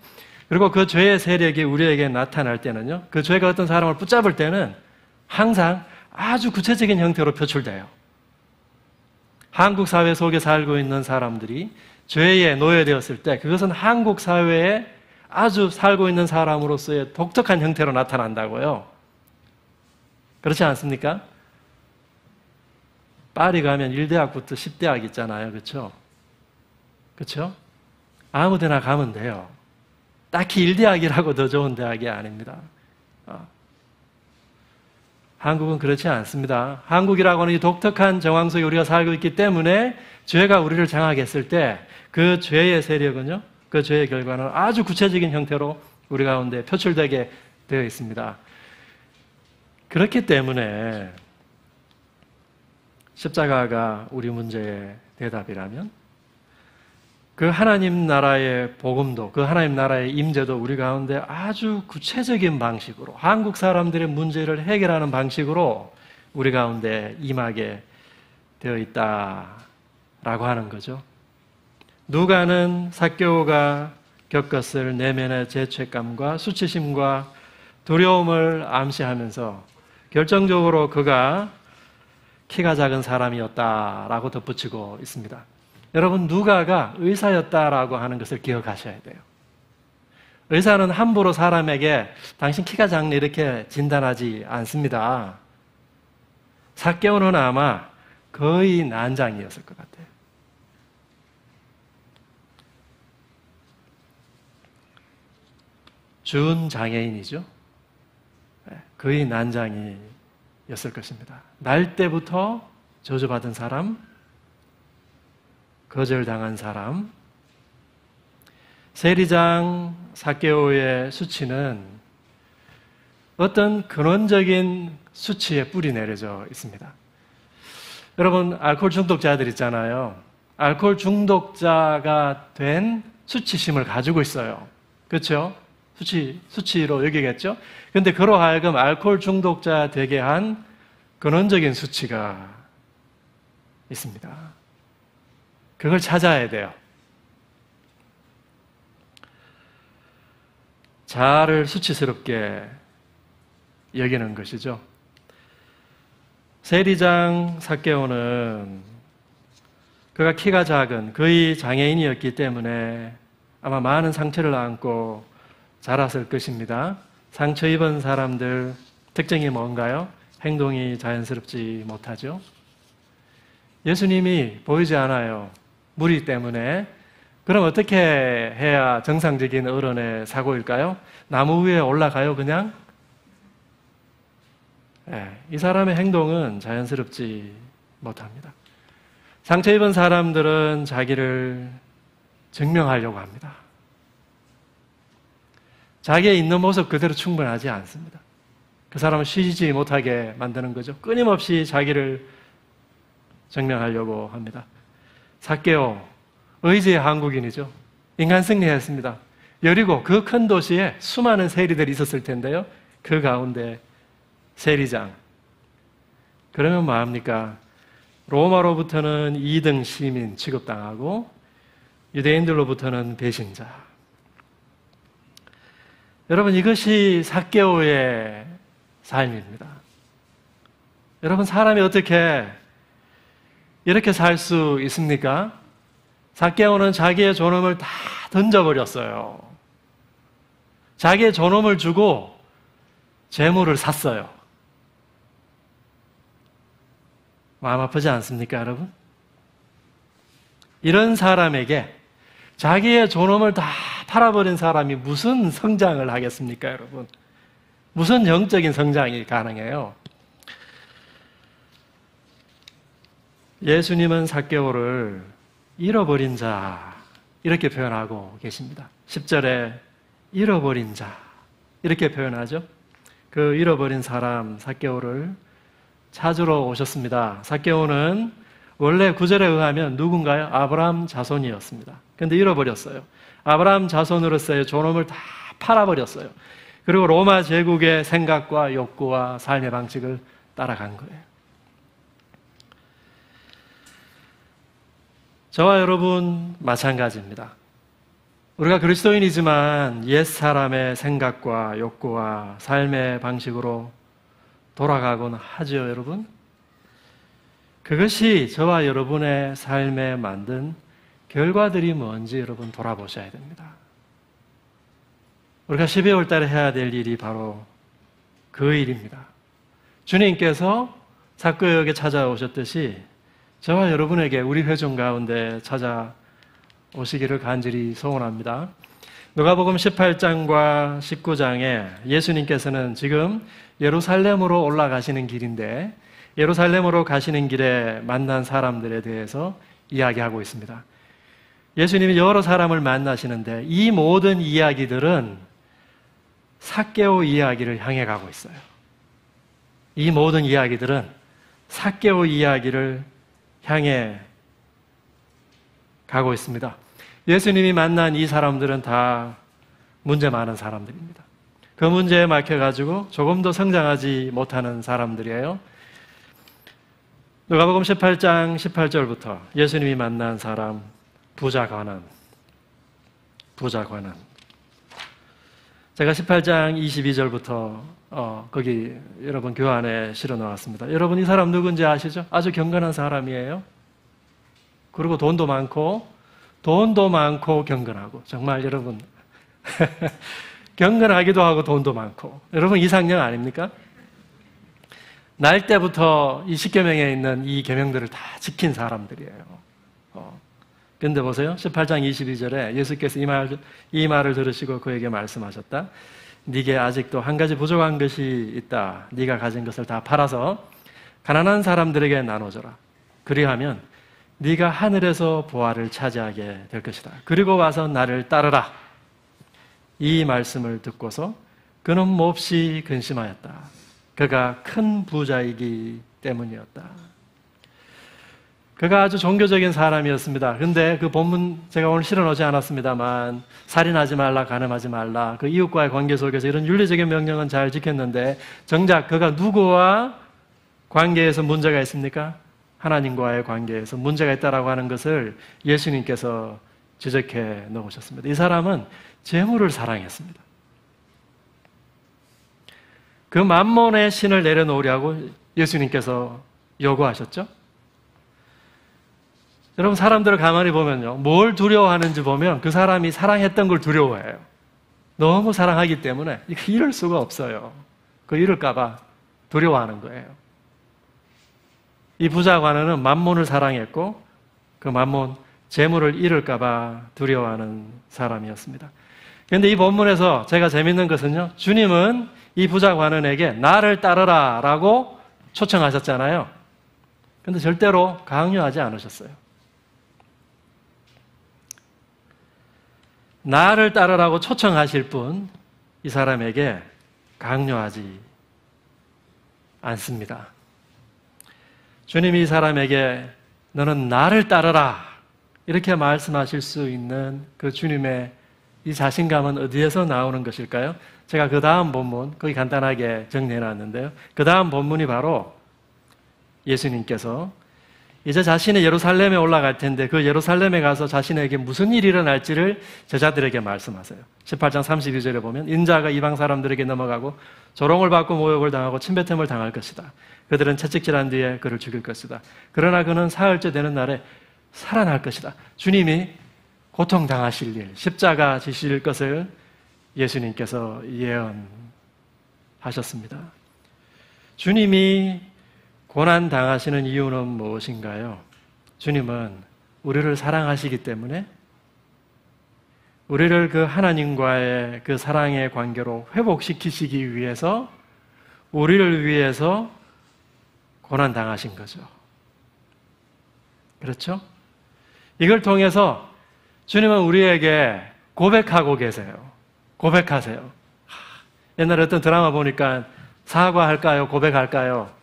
그리고 그 죄의 세력이 우리에게 나타날 때는요, 그 죄가 어떤 사람을 붙잡을 때는 항상 아주 구체적인 형태로 표출돼요. 한국 사회 속에 살고 있는 사람들이 죄에 노예되었을 때 그것은 한국 사회에 아주 살고 있는 사람으로서의 독특한 형태로 나타난다고요. 그렇지 않습니까? 파리 가면 1대학부터 10대학 있잖아요. 그렇죠? 그렇죠? 아무 데나 가면 돼요. 딱히 1대학이라고 더 좋은 대학이 아닙니다. 한국은 그렇지 않습니다. 한국이라고 하는 이 독특한 정황 속에 우리가 살고 있기 때문에 죄가 우리를 장악했을 때 그 죄의 세력은요, 그 죄의 결과는 아주 구체적인 형태로 우리 가운데 표출되게 되어 있습니다. 그렇기 때문에 십자가가 우리 문제의 대답이라면 그 하나님 나라의 복음도, 그 하나님 나라의 임재도 우리 가운데 아주 구체적인 방식으로 한국 사람들의 문제를 해결하는 방식으로 우리 가운데 임하게 되어 있다라고 하는 거죠. 누가는 삭개오가 겪었을 내면의 죄책감과 수치심과 두려움을 암시하면서 결정적으로 그가 키가 작은 사람이었다라고 덧붙이고 있습니다. 여러분, 누가가 의사였다라고 하는 것을 기억하셔야 돼요. 의사는 함부로 사람에게 당신 키가 작네 이렇게 진단하지 않습니다. 삭개오는 아마 거의 난장이었을 것 같아요. 준장애인이죠. 거의 난장이었을 것입니다. 날 때부터 저주받은 사람, 거절당한 사람, 세리장 삭개오의 수치는 어떤 근원적인 수치에 뿌리 내려져 있습니다. 여러분, 알코올 중독자들 있잖아요. 알코올 중독자가 된 수치심을 가지고 있어요. 그렇죠? 수치로 여기겠죠? 그런데 그로 하여금 알코올 중독자 되게 한 근원적인 수치가 있습니다. 그걸 찾아야 돼요. 자아를 수치스럽게 여기는 것이죠. 세리장 삭개오는 그가 키가 작은 거의 장애인이었기 때문에 아마 많은 상처를 안고 자랐을 것입니다. 상처 입은 사람들 특징이 뭔가요? 행동이 자연스럽지 못하죠. 예수님이 보이지 않아요. 무리 때문에. 그럼 어떻게 해야 정상적인 어른의 사고일까요? 나무 위에 올라가요, 그냥? 이 사람의 행동은 자연스럽지 못합니다. 상처 입은 사람들은 자기를 증명하려고 합니다. 자기의 있는 모습 그대로 충분하지 않습니다. 그 사람을 쉬지 못하게 만드는 거죠. 끊임없이 자기를 증명하려고 합니다. 삭개오, 의지의 한국인이죠. 인간 승리했습니다. 여리고 그 큰 도시에 수많은 세리들이 있었을 텐데요. 그 가운데 세리장. 그러면 뭐합니까? 로마로부터는 2등 시민 취급당하고 유대인들로부터는 배신자. 여러분, 이것이 삭개오의 삶입니다. 여러분, 사람이 어떻게 이렇게 살 수 있습니까? 삭개오는 자기의 존엄을 다 던져버렸어요. 자기의 존엄을 주고 재물을 샀어요. 마음 아프지 않습니까, 여러분? 이런 사람에게 자기의 존엄을 다 팔아버린 사람이 무슨 성장을 하겠습니까, 여러분? 무슨 영적인 성장이 가능해요? 예수님은 삭개오를 잃어버린 자 이렇게 표현하고 계십니다. 10절에 잃어버린 자 이렇게 표현하죠. 그 잃어버린 사람 삭개오를 찾으러 오셨습니다. 삭개오는 원래 구절에 의하면 누군가요? 아브라함 자손이었습니다. 그런데 잃어버렸어요. 아브라함 자손으로서의 존엄을 다 팔아버렸어요. 그리고 로마 제국의 생각과 욕구와 삶의 방식을 따라간 거예요. 저와 여러분 마찬가지입니다. 우리가 그리스도인이지만 옛사람의 생각과 욕구와 삶의 방식으로 돌아가곤 하죠, 여러분. 그것이 저와 여러분의 삶에 만든 결과들이 뭔지 여러분 돌아보셔야 됩니다. 우리가 12월 달에 해야 될 일이 바로 그 일입니다. 주님께서 삭개오에게 찾아오셨듯이 저와 여러분에게 우리 회중 가운데 찾아오시기를 간절히 소원합니다. 누가복음 18장과 19장에 예수님께서는 지금 예루살렘으로 올라가시는 길인데 예루살렘으로 가시는 길에 만난 사람들에 대해서 이야기하고 있습니다. 예수님이 여러 사람을 만나시는데 이 모든 이야기들은 삭개오 이야기를 향해 가고 있어요. 이 모든 이야기들은 삭개오 이야기를 향해 가고 있습니다. 예수님이 만난 이 사람들은 다 문제 많은 사람들입니다. 그 문제에 막혀가지고 조금도 성장하지 못하는 사람들이에요. 누가복음 18장 18절부터 예수님이 만난 사람 부자 관원. 제가 18장 22절부터 거기 여러분 교환에 실어 놓았습니다. 여러분 이 사람 누군지 아시죠? 아주 경건한 사람이에요. 그리고 돈도 많고 경건하고 정말 여러분 경건하기도 하고 돈도 많고 여러분 이상형 아닙니까? 날 때부터 이 십계명에 있는 이 계명들을 다 지킨 사람들이에요. 그런데 보세요. 18장 22절에 예수께서 이 말을 들으시고 그에게 말씀하셨다. 네게 아직도 한 가지 부족한 것이 있다. 네가 가진 것을 다 팔아서 가난한 사람들에게 나눠줘라. 그리하면 네가 하늘에서 보화를 차지하게 될 것이다. 그리고 와서 나를 따르라. 이 말씀을 듣고서 그는 몹시 근심하였다. 그가 큰 부자이기 때문이었다. 그가 아주 종교적인 사람이었습니다. 그런데 그 본문 제가 오늘 실어놓지 않았습니다만 살인하지 말라, 간음하지 말라 그 이웃과의 관계 속에서 이런 윤리적인 명령은 잘 지켰는데 정작 그가 누구와 관계에서 문제가 있습니까? 하나님과의 관계에서 문제가 있다라고 하는 것을 예수님께서 지적해 놓으셨습니다. 이 사람은 재물을 사랑했습니다. 그 만몬의 신을 내려놓으려고 예수님께서 요구하셨죠? 여러분 사람들을 가만히 보면요. 뭘 두려워하는지 보면 그 사람이 사랑했던 걸 두려워해요. 너무 사랑하기 때문에 이럴 수가 없어요. 그 잃을까 봐 두려워하는 거예요. 이 부자 관원은 만몬을 사랑했고 그 만몬, 재물을 잃을까 봐 두려워하는 사람이었습니다. 그런데 이 본문에서 제가 재밌는 것은요. 주님은 이 부자 관원에게 나를 따르라 라고 초청하셨잖아요. 그런데 절대로 강요하지 않으셨어요. 나를 따르라고 초청하실 분, 이 사람에게 강요하지 않습니다. 주님이 이 사람에게 너는 나를 따르라 이렇게 말씀하실 수 있는 그 주님의 이 자신감은 어디에서 나오는 것일까요? 제가 그 다음 본문, 거기 간단하게 정리해놨는데요. 그 다음 본문이 바로 예수님께서 이제 자신이 예루살렘에 올라갈 텐데 그 예루살렘에 가서 자신에게 무슨 일이 일어날지를 제자들에게 말씀하세요. 18장 32절에 보면 인자가 이방 사람들에게 넘어가고 조롱을 받고 모욕을 당하고 침뱉음을 당할 것이다. 그들은 채찍질한 뒤에 그를 죽일 것이다. 그러나 그는 사흘째 되는 날에 살아날 것이다. 주님이 고통당하실 일, 십자가 지실 것을 예수님께서 예언하셨습니다. 주님이 고난 당하시는 이유는 무엇인가요? 주님은 우리를 사랑하시기 때문에 우리를 그 하나님과의 그 사랑의 관계로 회복시키시기 위해서 우리를 위해서 고난 당하신 거죠. 그렇죠? 이걸 통해서 주님은 우리에게 고백하고 계세요. 고백하세요. 옛날에 어떤 드라마 보니까 사과할까요? 고백할까요?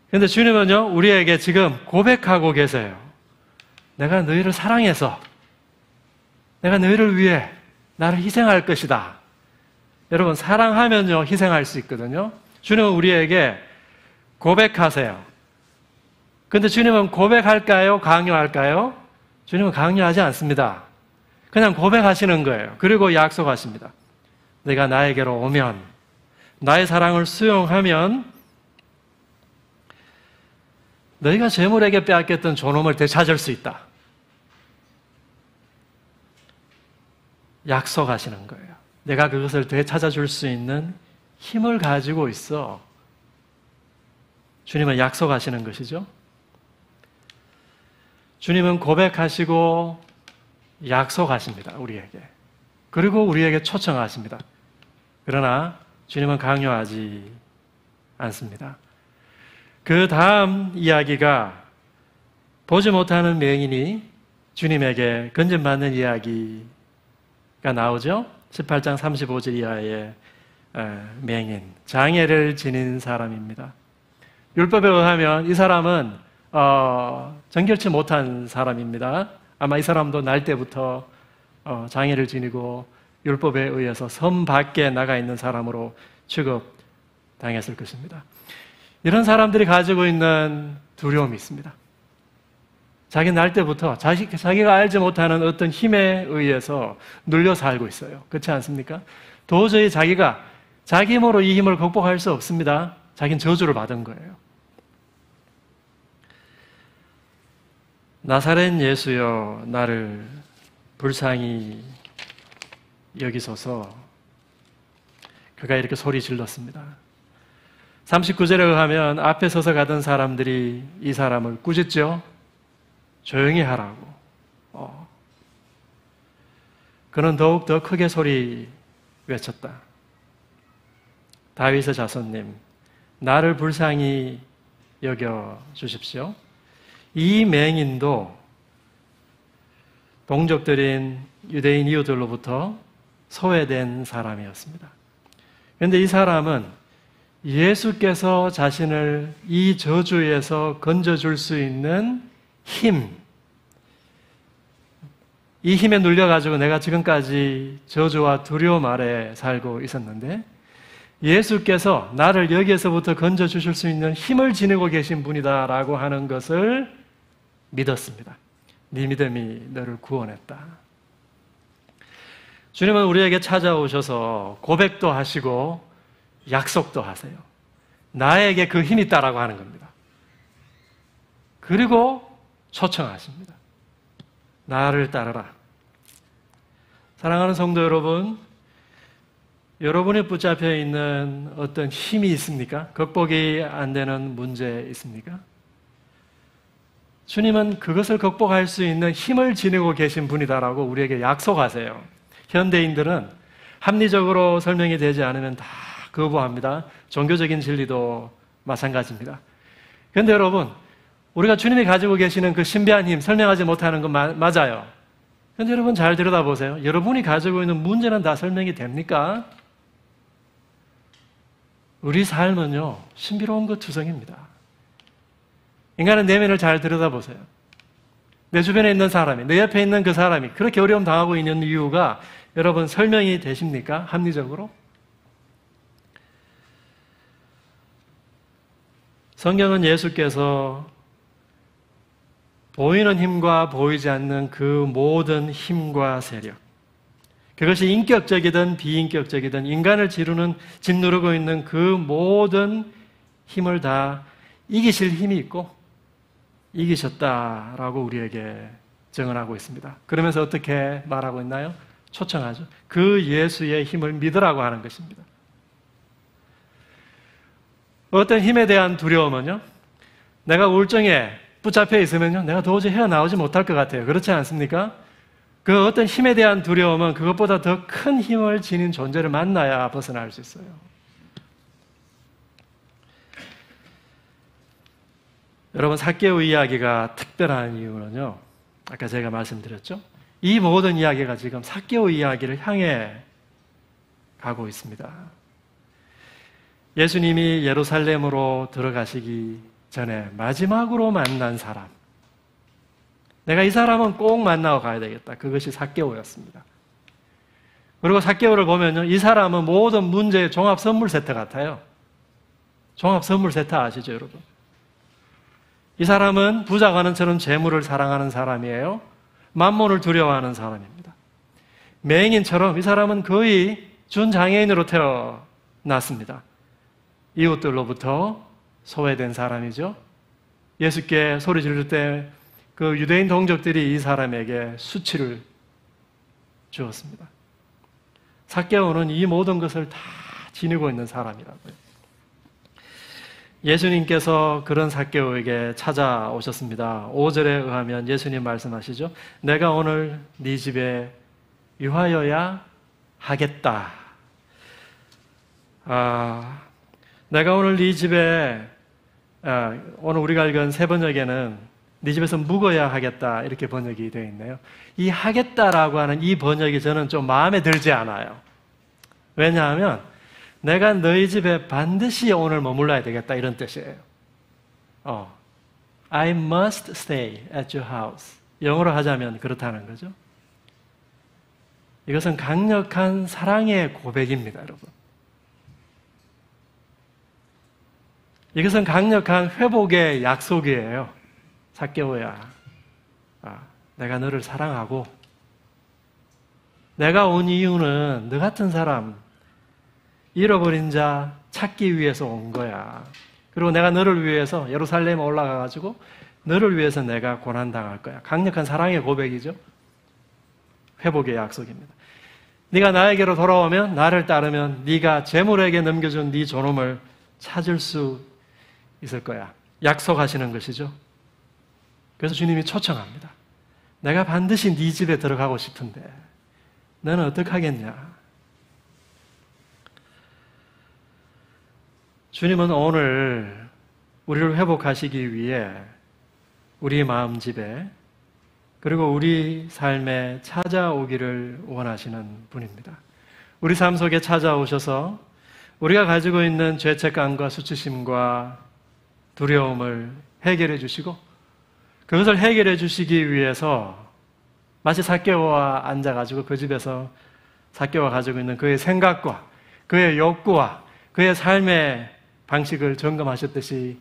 그런데 주님은요, 우리에게 지금 고백하고 계세요. 내가 너희를 사랑해서, 내가 너희를 위해 나를 희생할 것이다. 여러분, 사랑하면요, 희생할 수 있거든요. 주님은 우리에게 고백하세요. 그런데 주님은 고백할까요? 강요할까요? 주님은 강요하지 않습니다. 그냥 고백하시는 거예요. 그리고 약속하십니다. 내가 나에게로 오면, 나의 사랑을 수용하면 너희가 재물에게 빼앗겼던 존엄을 되찾을 수 있다. 약속하시는 거예요. 내가 그것을 되찾아줄 수 있는 힘을 가지고 있어. 주님은 약속하시는 것이죠. 주님은 고백하시고 약속하십니다. 우리에게. 그리고 우리에게 초청하십니다. 그러나 주님은 강요하지 않습니다. 그 다음 이야기가 보지 못하는 맹인이 주님에게 건진받는 이야기가 나오죠. 18장 35절 이하의 맹인, 장애를 지닌 사람입니다. 율법에 의하면 이 사람은 정결치 못한 사람입니다. 아마 이 사람도 날 때부터 장애를 지니고 율법에 의해서 섬 밖에 나가 있는 사람으로 취급당했을 것입니다. 이런 사람들이 가지고 있는 두려움이 있습니다. 자기 날 때부터 자기가 알지 못하는 어떤 힘에 의해서 눌려 살고 있어요. 그렇지 않습니까? 도저히 자기가 자기 힘으로 이 힘을 극복할 수 없습니다. 자기는 저주를 받은 거예요. 나사렛 예수여 나를 불쌍히 여기소서. 그가 이렇게 소리 질렀습니다. 39절에 의하면 앞에 서서 가던 사람들이 이 사람을 꾸짖죠. 조용히 하라고. 그는 더욱 더 크게 소리 외쳤다. 다윗의 자손님, 나를 불쌍히 여겨 주십시오. 이 맹인도 동족들인 유대인 이웃들로부터 소외된 사람이었습니다. 그런데 이 사람은 예수께서 자신을 이 저주에서 건져줄 수 있는 힘, 이 힘에 눌려가지고 내가 지금까지 저주와 두려움 아래 살고 있었는데 예수께서 나를 여기에서부터 건져주실 수 있는 힘을 지니고 계신 분이다라고 하는 것을 믿었습니다. 네 믿음이 너를 구원했다. 주님은 우리에게 찾아오셔서 고백도 하시고 약속도 하세요. 나에게 그 힘이 있다라고 하는 겁니다. 그리고 초청하십니다. 나를 따르라. 사랑하는 성도 여러분, 여러분이 붙잡혀 있는 어떤 힘이 있습니까? 극복이 안 되는 문제 있습니까? 주님은 그것을 극복할 수 있는 힘을 지니고 계신 분이다라고 우리에게 약속하세요. 현대인들은 합리적으로 설명이 되지 않으면 다 거부합니다. 종교적인 진리도 마찬가지입니다. 그런데 여러분, 우리가 주님이 가지고 계시는 그 신비한 힘, 설명하지 못하는 건 맞아요. 그런데 여러분 잘 들여다보세요. 여러분이 가지고 있는 문제는 다 설명이 됩니까? 우리 삶은요, 신비로운 것 투성입니다. 인간의 내면을 잘 들여다보세요. 내 주변에 있는 사람이, 내 옆에 있는 그 사람이 그렇게 어려움 당하고 있는 이유가 여러분 설명이 되십니까? 합리적으로? 성경은 예수께서 보이는 힘과 보이지 않는 그 모든 힘과 세력, 그것이 인격적이든 비인격적이든 인간을 짓누르고 있는 그 모든 힘을 다 이기실 힘이 있고 이기셨다라고 우리에게 증언하고 있습니다. 그러면서 어떻게 말하고 있나요? 초청하죠. 그 예수의 힘을 믿으라고 하는 것입니다. 어떤 힘에 대한 두려움은요, 내가 우울증에 붙잡혀 있으면요, 내가 도저히 헤어나오지 못할 것 같아요. 그렇지 않습니까? 그 어떤 힘에 대한 두려움은 그것보다 더 큰 힘을 지닌 존재를 만나야 벗어날 수 있어요. 여러분, 삭개오 이야기가 특별한 이유는요, 아까 제가 말씀드렸죠? 이 모든 이야기가 지금 삭개오 이야기를 향해 가고 있습니다. 예수님이 예루살렘으로 들어가시기 전에 마지막으로 만난 사람, 내가 이 사람은 꼭 만나고 가야 되겠다. 그것이 삭개오였습니다. 그리고 삭개오를 보면요, 이 사람은 모든 문제의 종합 선물 세트 같아요. 종합 선물 세트 아시죠, 여러분? 이 사람은 부자관원처럼 재물을 사랑하는 사람이에요. 만몬을 두려워하는 사람입니다. 맹인처럼 이 사람은 거의 준장애인으로 태어났습니다. 이웃들로부터 소외된 사람이죠. 예수께 소리 지를 때 그 유대인 동족들이 이 사람에게 수치를 주었습니다. 삭개오는 이 모든 것을 다 지니고 있는 사람이라고요. 예수님께서 그런 삭개오에게 찾아오셨습니다. 5절에 의하면 예수님 말씀하시죠. 내가 오늘 네 집에 유하여야 하겠다. 내가 오늘 네 집에 오늘 우리가 읽은 새 번역에는 네 집에서 묵어야 하겠다 이렇게 번역이 되어 있네요. 이 하겠다라고 하는 이 번역이 저는 좀 마음에 들지 않아요. 왜냐하면 내가 너희 집에 반드시 오늘 머물러야 되겠다 이런 뜻이에요. I must stay at your house. 영어로 하자면 그렇다는 거죠. 이것은 강력한 사랑의 고백입니다, 여러분. 이것은 강력한 회복의 약속이에요. 삭개오야, 내가 너를 사랑하고 내가 온 이유는 너 같은 사람 잃어버린 자 찾기 위해서 온 거야. 그리고 내가 너를 위해서 예루살렘에 올라가가지고 너를 위해서 내가 고난당할 거야. 강력한 사랑의 고백이죠. 회복의 약속입니다. 네가 나에게로 돌아오면, 나를 따르면 네가 재물에게 넘겨준 네 존엄을 찾을 수 있을 거야. 약속하시는 것이죠. 그래서 주님이 초청합니다. 내가 반드시 네 집에 들어가고 싶은데 너는 어떡하겠냐? 주님은 오늘 우리를 회복하시기 위해 우리 마음집에 그리고 우리 삶에 찾아오기를 원하시는 분입니다. 우리 삶 속에 찾아오셔서 우리가 가지고 있는 죄책감과 수치심과 두려움을 해결해 주시고 그것을 해결해 주시기 위해서 마치 삭개오와 앉아가지고 그 집에서 삭개오가 가지고 있는 그의 생각과 그의 욕구와 그의 삶의 방식을 점검하셨듯이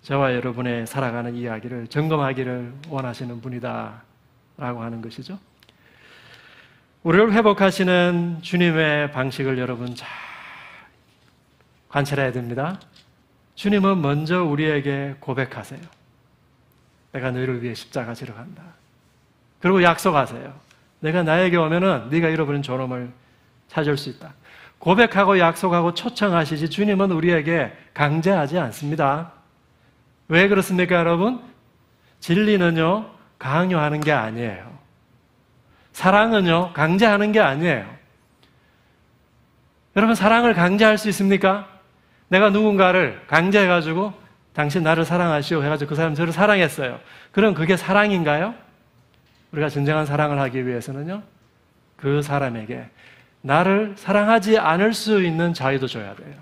저와 여러분의 살아가는 이야기를 점검하기를 원하시는 분이다 라고 하는 것이죠. 우리를 회복하시는 주님의 방식을 여러분 잘 관찰해야 됩니다. 주님은 먼저 우리에게 고백하세요. 내가 너희를 위해 십자가 지러 간다. 그리고 약속하세요. 내가 나에게 오면은 네가 잃어버린 존엄을 찾을 수 있다. 고백하고 약속하고 초청하시지 주님은 우리에게 강제하지 않습니다. 왜 그렇습니까, 여러분? 진리는요, 강요하는 게 아니에요. 사랑은요, 강제하는 게 아니에요. 여러분, 사랑을 강제할 수 있습니까? 내가 누군가를 강제해가지고 당신 나를 사랑하시오 해가지고 그 사람 저를 사랑했어요. 그럼 그게 사랑인가요? 우리가 진정한 사랑을 하기 위해서는요, 그 사람에게 나를 사랑하지 않을 수 있는 자유도 줘야 돼요.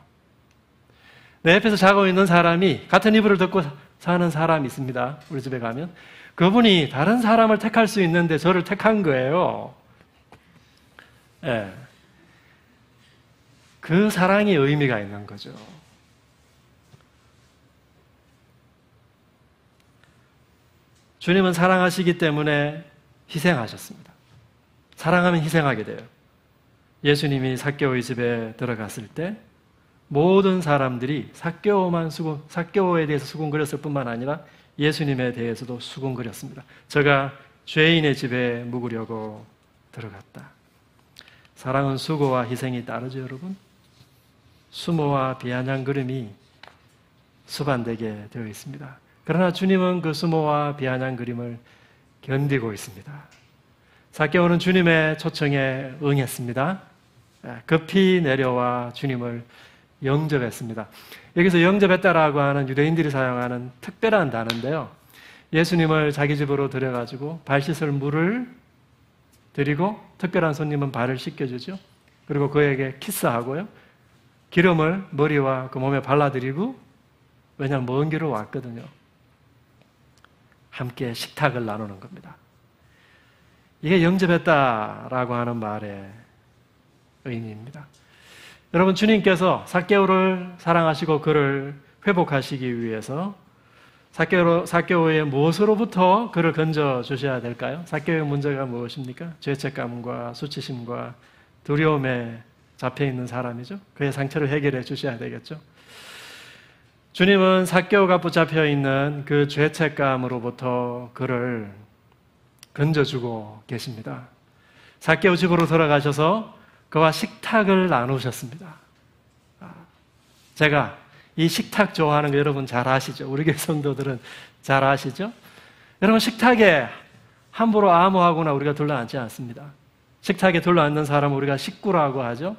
내 옆에서 자고 있는 사람이 같은 이불을 덮고 사는 사람이 있습니다. 우리 집에 가면. 그분이 다른 사람을 택할 수 있는데 저를 택한 거예요. 예. 그 사랑이 의미가 있는 거죠. 주님은 사랑하시기 때문에 희생하셨습니다. 사랑하면 희생하게 돼요. 예수님이 삭개오의 집에 들어갔을 때 모든 사람들이 삭개오에 대해서 수군거렸을 뿐만 아니라 예수님에 대해서도 수군거렸습니다. 저가 죄인의 집에 묵으려고 들어갔다. 사랑은 수고와 희생이 따르죠, 여러분. 수모와 비아냥거림이 수반되게 되어 있습니다. 그러나 주님은 그 수모와 비아냥거림을 견디고 있습니다. 삭개오는 주님의 초청에 응했습니다. 급히 내려와 주님을 영접했습니다. 여기서 영접했다라고 하는 유대인들이 사용하는 특별한 단어인데요. 예수님을 자기 집으로 들여가지고 발 씻을 물을 드리고 특별한 손님은 발을 씻겨주죠. 그리고 그에게 키스하고요. 기름을 머리와 그 몸에 발라드리고, 왜냐하면 먼 길을 왔거든요. 함께 식탁을 나누는 겁니다. 이게 영접했다라고 하는 말의 의미입니다. 여러분, 주님께서 삭개오를 사랑하시고 그를 회복하시기 위해서 삭개오의 무엇으로부터 그를 건져 주셔야 될까요? 삭개오의 문제가 무엇입니까? 죄책감과 수치심과 두려움에 잡혀 있는 사람이죠. 그의 상처를 해결해 주셔야 되겠죠. 주님은 삭개오가 붙잡혀 있는 그 죄책감으로부터 그를 건져주고 계십니다. 삭개오 집으로 돌아가셔서 그와 식탁을 나누셨습니다. 제가 이 식탁 좋아하는 거 여러분 잘 아시죠? 우리 교회 성도들은 잘 아시죠? 여러분 식탁에 함부로 아무하거나 우리가 둘러앉지 않습니다. 식탁에 둘러앉는 사람은 우리가 식구라고 하죠.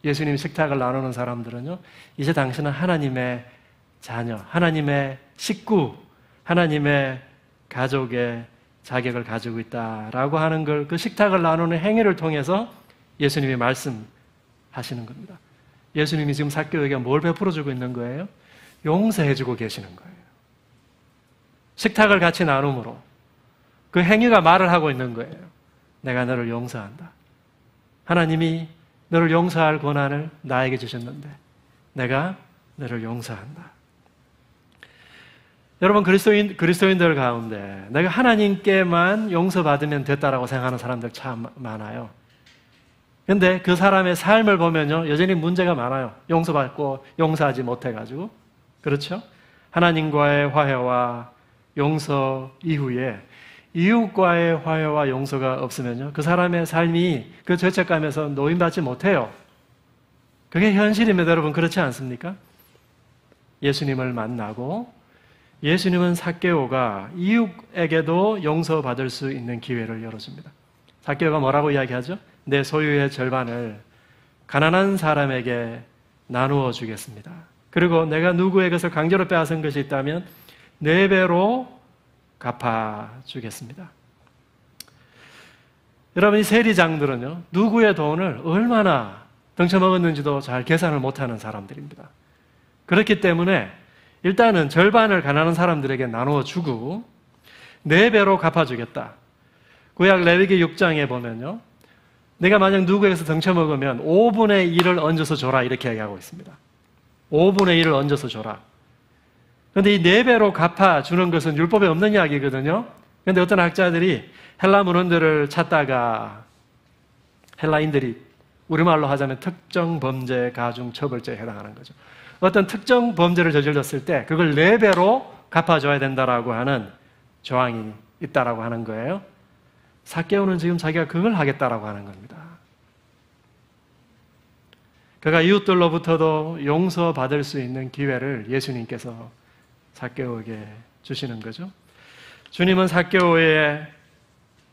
예수님 식탁을 나누는 사람들은요, 이제 당신은 하나님의 자녀, 하나님의 식구, 하나님의 가족의 자격을 가지고 있다라고 하는 걸 그 식탁을 나누는 행위를 통해서 예수님이 말씀하시는 겁니다. 예수님이 지금 삭개오에게 뭘 베풀어주고 있는 거예요? 용서해주고 계시는 거예요. 식탁을 같이 나눔으로 그 행위가 말을 하고 있는 거예요. 내가 너를 용서한다. 하나님이 너를 용서할 권한을 나에게 주셨는데 내가 너를 용서한다. 여러분 그리스도인들 가운데 내가 하나님께만 용서받으면 됐다라고 생각하는 사람들 참 많아요. 근데 그 사람의 삶을 보면요, 여전히 문제가 많아요. 용서받고 용서하지 못해가지고. 그렇죠? 하나님과의 화해와 용서 이후에 이웃과의 화해와 용서가 없으면요, 그 사람의 삶이 그 죄책감에서 노인받지 못해요. 그게 현실입니다, 여러분. 그렇지 않습니까? 예수님을 만나고 예수님은 삭개오가 이웃에게도 용서받을 수 있는 기회를 열어줍니다. 삭개오가 뭐라고 이야기하죠? 내 소유의 절반을 가난한 사람에게 나누어 주겠습니다. 그리고 내가 누구의 것을 강제로 빼앗은 것이 있다면 4배로 갚아주겠습니다. 여러분, 이 세리장들은요, 누구의 돈을 얼마나 덩쳐먹었는지도 잘 계산을 못하는 사람들입니다. 그렇기 때문에 일단은 절반을 가난한 사람들에게 나누어 주고 4배로 갚아주겠다. 구약 레위기 6장에 보면요, 내가 만약 누구에게서 덩쳐먹으면 5분의 1을 얹어서 줘라, 이렇게 얘기하고 있습니다. 5분의 1을 얹어서 줘라. 그런데 이 4배로 갚아주는 것은 율법에 없는 이야기거든요. 그런데 어떤 학자들이 헬라 문헌들을 찾다가 헬라인들이 우리말로 하자면 특정 범죄 가중 처벌죄에 해당하는 거죠. 어떤 특정 범죄를 저질렀을 때 그걸 4배로 갚아줘야 된다라고 하는 조항이 있다라고 하는 거예요. 삭개오는 지금 자기가 그걸 하겠다라고 하는 겁니다. 그가 이웃들로부터도 용서받을 수 있는 기회를 예수님께서 삭개오에게 주시는 거죠. 주님은 삭개오의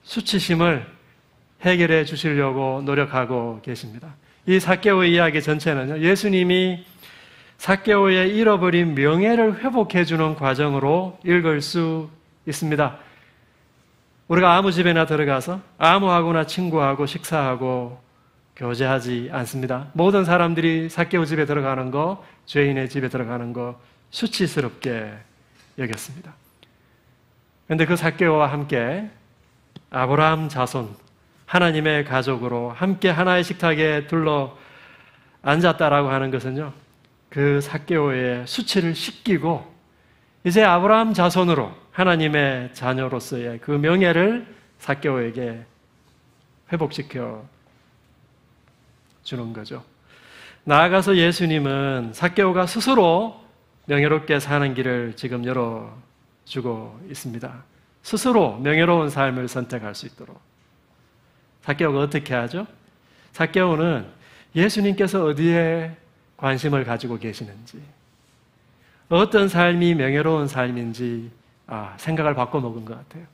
수치심을 해결해 주시려고 노력하고 계십니다. 이 삭개오의 이야기 전체는요, 예수님이 삭개오의 잃어버린 명예를 회복해 주는 과정으로 읽을 수 있습니다. 우리가 아무 집에나 들어가서 아무하고나 친구하고 식사하고 교제하지 않습니다. 모든 사람들이 삭개오 집에 들어가는 거, 죄인의 집에 들어가는 거 수치스럽게 여겼습니다. 그런데 그 삭개오와 함께 아브라함 자손, 하나님의 가족으로 함께 하나의 식탁에 둘러 앉았다라고 하는 것은요, 그 삭개오의 수치를 씻기고 이제 아브라함 자손으로 하나님의 자녀로서의 그 명예를 삭개오에게 회복시켜 주는 거죠. 나아가서 예수님은 삭개오가 스스로 명예롭게 사는 길을 지금 열어주고 있습니다. 스스로 명예로운 삶을 선택할 수 있도록. 삭개오가 어떻게 하죠? 삭개오는 예수님께서 어디에 관심을 가지고 계시는지, 어떤 삶이 명예로운 삶인지 생각을 바꿔먹은 것 같아요.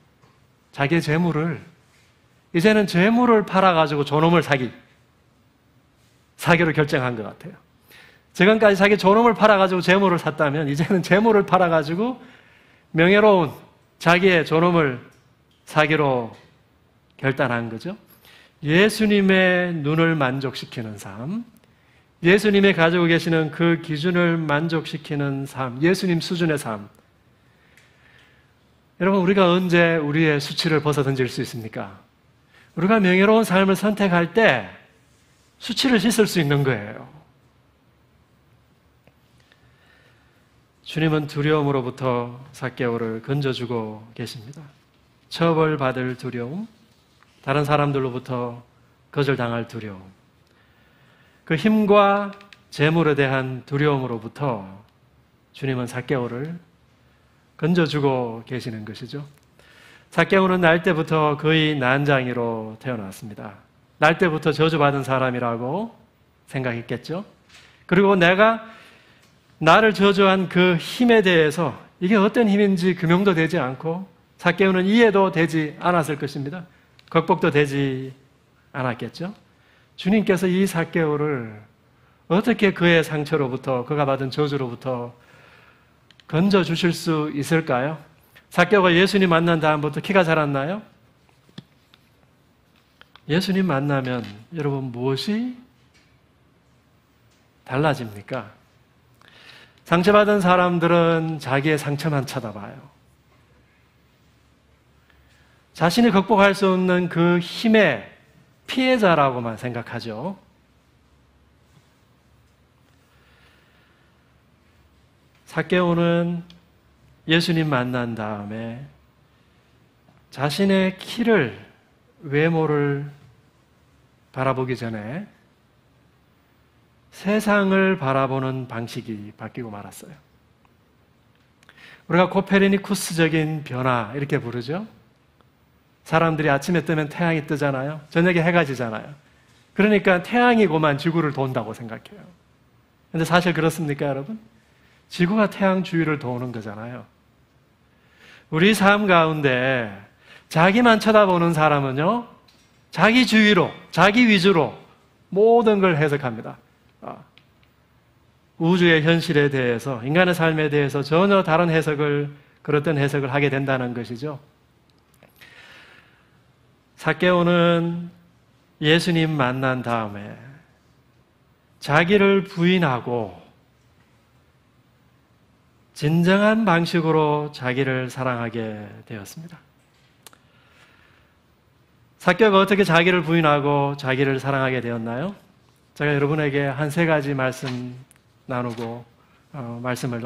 자기의 재물을, 이제는 재물을 팔아가지고 존엄을 사기로 결정한 것 같아요. 지금까지 자기 존엄을 팔아가지고 재물을 샀다면 이제는 재물을 팔아가지고 명예로운 자기의 존엄을 사기로 결단한 거죠. 예수님의 눈을 만족시키는 삶, 예수님이 가지고 계시는 그 기준을 만족시키는 삶, 예수님 수준의 삶. 여러분, 우리가 언제 우리의 수치를 벗어던질 수 있습니까? 우리가 명예로운 삶을 선택할 때 수치를 씻을 수 있는 거예요. 주님은 두려움으로부터 삭개오를 건져주고 계십니다. 처벌받을 두려움, 다른 사람들로부터 거절당할 두려움, 그 힘과 재물에 대한 두려움으로부터 주님은 삭개오를 건져주고 계시는 것이죠. 삭개오는 날 때부터 거의 난장이로 태어났습니다. 날 때부터 저주받은 사람이라고 생각했겠죠. 그리고 내가 나를 저주한 그 힘에 대해서 이게 어떤 힘인지 규명도 되지 않고 삭개오는 이해도 되지 않았을 것입니다. 극복도 되지 않았겠죠. 주님께서 이 삭개오를 어떻게 그의 상처로부터, 그가 받은 저주로부터 건져주실 수 있을까요? 삭개오가 예수님 만난 다음부터 키가 자랐나요? 예수님 만나면 여러분 무엇이 달라집니까? 상처받은 사람들은 자기의 상처만 쳐다봐요. 자신이 극복할 수 없는 그 힘의 피해자라고만 생각하죠. 삭개오는 예수님 만난 다음에 자신의 키를, 외모를 바라보기 전에 세상을 바라보는 방식이 바뀌고 말았어요. 우리가 코페르니쿠스적인 변화 이렇게 부르죠. 사람들이 아침에 뜨면 태양이 뜨잖아요. 저녁에 해가 지잖아요. 그러니까 태양이고만 지구를 돈다고 생각해요. 근데 사실 그렇습니까, 여러분? 지구가 태양 주위를 도는 거잖아요. 우리 삶 가운데 자기만 쳐다보는 사람은요, 자기 주위로, 자기 위주로 모든 걸 해석합니다. 우주의 현실에 대해서, 인간의 삶에 대해서 전혀 다른 해석을, 그렇던 해석을 하게 된다는 것이죠. 삭개오는 예수님 만난 다음에 자기를 부인하고 진정한 방식으로 자기를 사랑하게 되었습니다. 삭개오가 어떻게 자기를 부인하고 자기를 사랑하게 되었나요? 제가 여러분에게 한 3가지 말씀 나누고 말씀을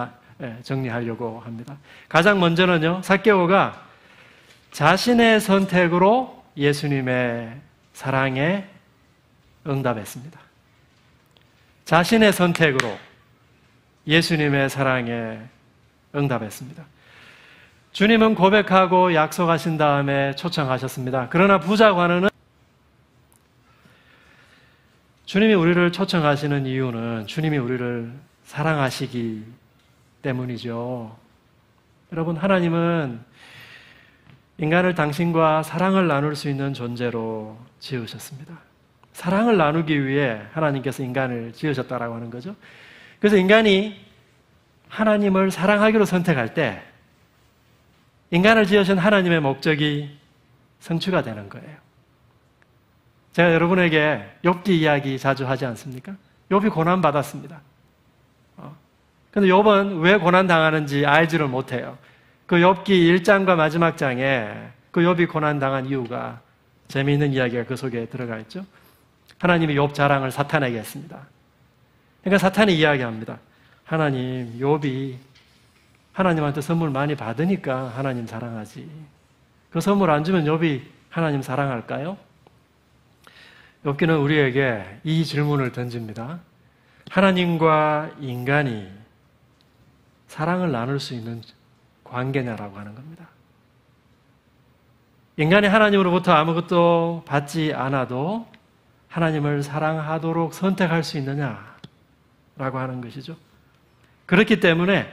정리하려고 합니다. 가장 먼저는요, 삭개오가 자신의 선택으로 예수님의 사랑에 응답했습니다. 자신의 선택으로 예수님의 사랑에 응답했습니다. 주님은 고백하고 약속하신 다음에 초청하셨습니다. 그러나 부자 관원은 주님이 우리를 초청하시는 이유는 주님이 우리를 사랑하시기 때문이죠. 여러분, 하나님은 인간을 당신과 사랑을 나눌 수 있는 존재로 지으셨습니다. 사랑을 나누기 위해 하나님께서 인간을 지으셨다라고 하는 거죠. 그래서 인간이 하나님을 사랑하기로 선택할 때 인간을 지으신 하나님의 목적이 성취가 되는 거예요. 제가 여러분에게 욥기 이야기 자주 하지 않습니까? 욥이 고난받았습니다. 근데 욥은 왜 고난당하는지 알지를 못해요. 그 욥기 1장과 마지막 장에 그 욥이 고난당한 이유가 재미있는 이야기가 그 속에 들어가 있죠. 하나님이 욥 자랑을 사탄에게 했습니다. 그러니까 사탄이 이야기합니다. 하나님, 욥이 하나님한테 선물 많이 받으니까 하나님 사랑하지. 그 선물 안 주면 욥이 하나님 사랑할까요? 욥기는 우리에게 이 질문을 던집니다. 하나님과 인간이 사랑을 나눌 수 있는 관계냐라고 하는 겁니다. 인간이 하나님으로부터 아무것도 받지 않아도 하나님을 사랑하도록 선택할 수 있느냐라고 하는 것이죠. 그렇기 때문에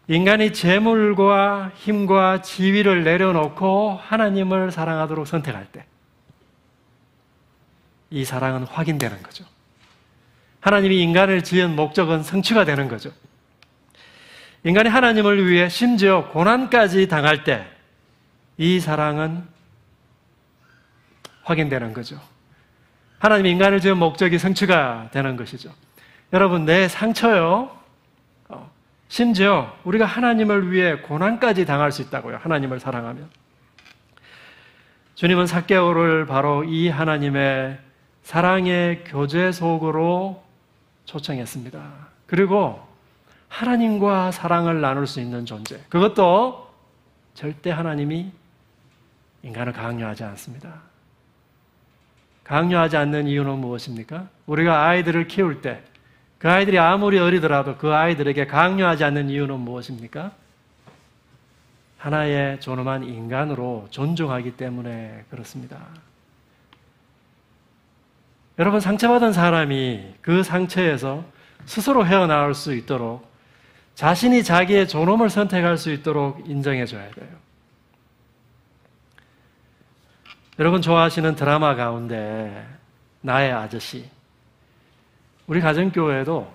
인간이 재물과 힘과 지위를 내려놓고 하나님을 사랑하도록 선택할 때 이 사랑은 확인되는 거죠. 하나님이 인간을 지은 목적은 성취가 되는 거죠. 인간이 하나님을 위해 심지어 고난까지 당할 때 이 사랑은 확인되는 거죠. 하나님이 인간을 지은 목적이 성취가 되는 것이죠. 여러분, 내 상처요, 심지어 우리가 하나님을 위해 고난까지 당할 수 있다고요. 하나님을 사랑하면. 주님은 삭개오를 바로 이 하나님의 사랑의 교제 속으로 초청했습니다. 그리고 하나님과 사랑을 나눌 수 있는 존재, 그것도 절대 하나님이 인간을 강요하지 않습니다. 강요하지 않는 이유는 무엇입니까? 우리가 아이들을 키울 때 그 아이들이 아무리 어리더라도 그 아이들에게 강요하지 않는 이유는 무엇입니까? 하나의 존엄한 인간으로 존중하기 때문에 그렇습니다. 여러분, 상처받은 사람이 그 상처에서 스스로 헤어나올 수 있도록 자신이 자기의 존엄을 선택할 수 있도록 인정해줘야 돼요. 여러분 좋아하시는 드라마 가운데 나의 아저씨, 우리 가정교회에도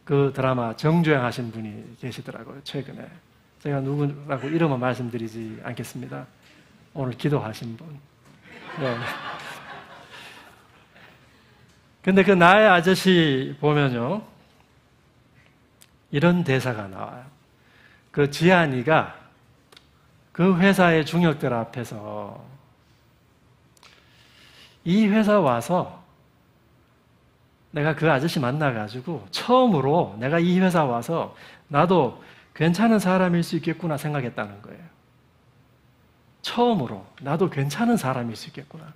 그 드라마 정주행 하신 분이 계시더라고요. 최근에 제가 누구라고 이름은 말씀드리지 않겠습니다. 오늘 기도하신 분. 네. 근데 그 나의 아저씨 보면요, 이런 대사가 나와요. 그 지한이가 그 회사의 중역들 앞에서 이 회사 와서 내가 그 아저씨 만나가지고 처음으로 내가 이 회사 와서 나도 괜찮은 사람일 수 있겠구나 생각했다는 거예요. 처음으로 나도 괜찮은 사람일 수 있겠구나.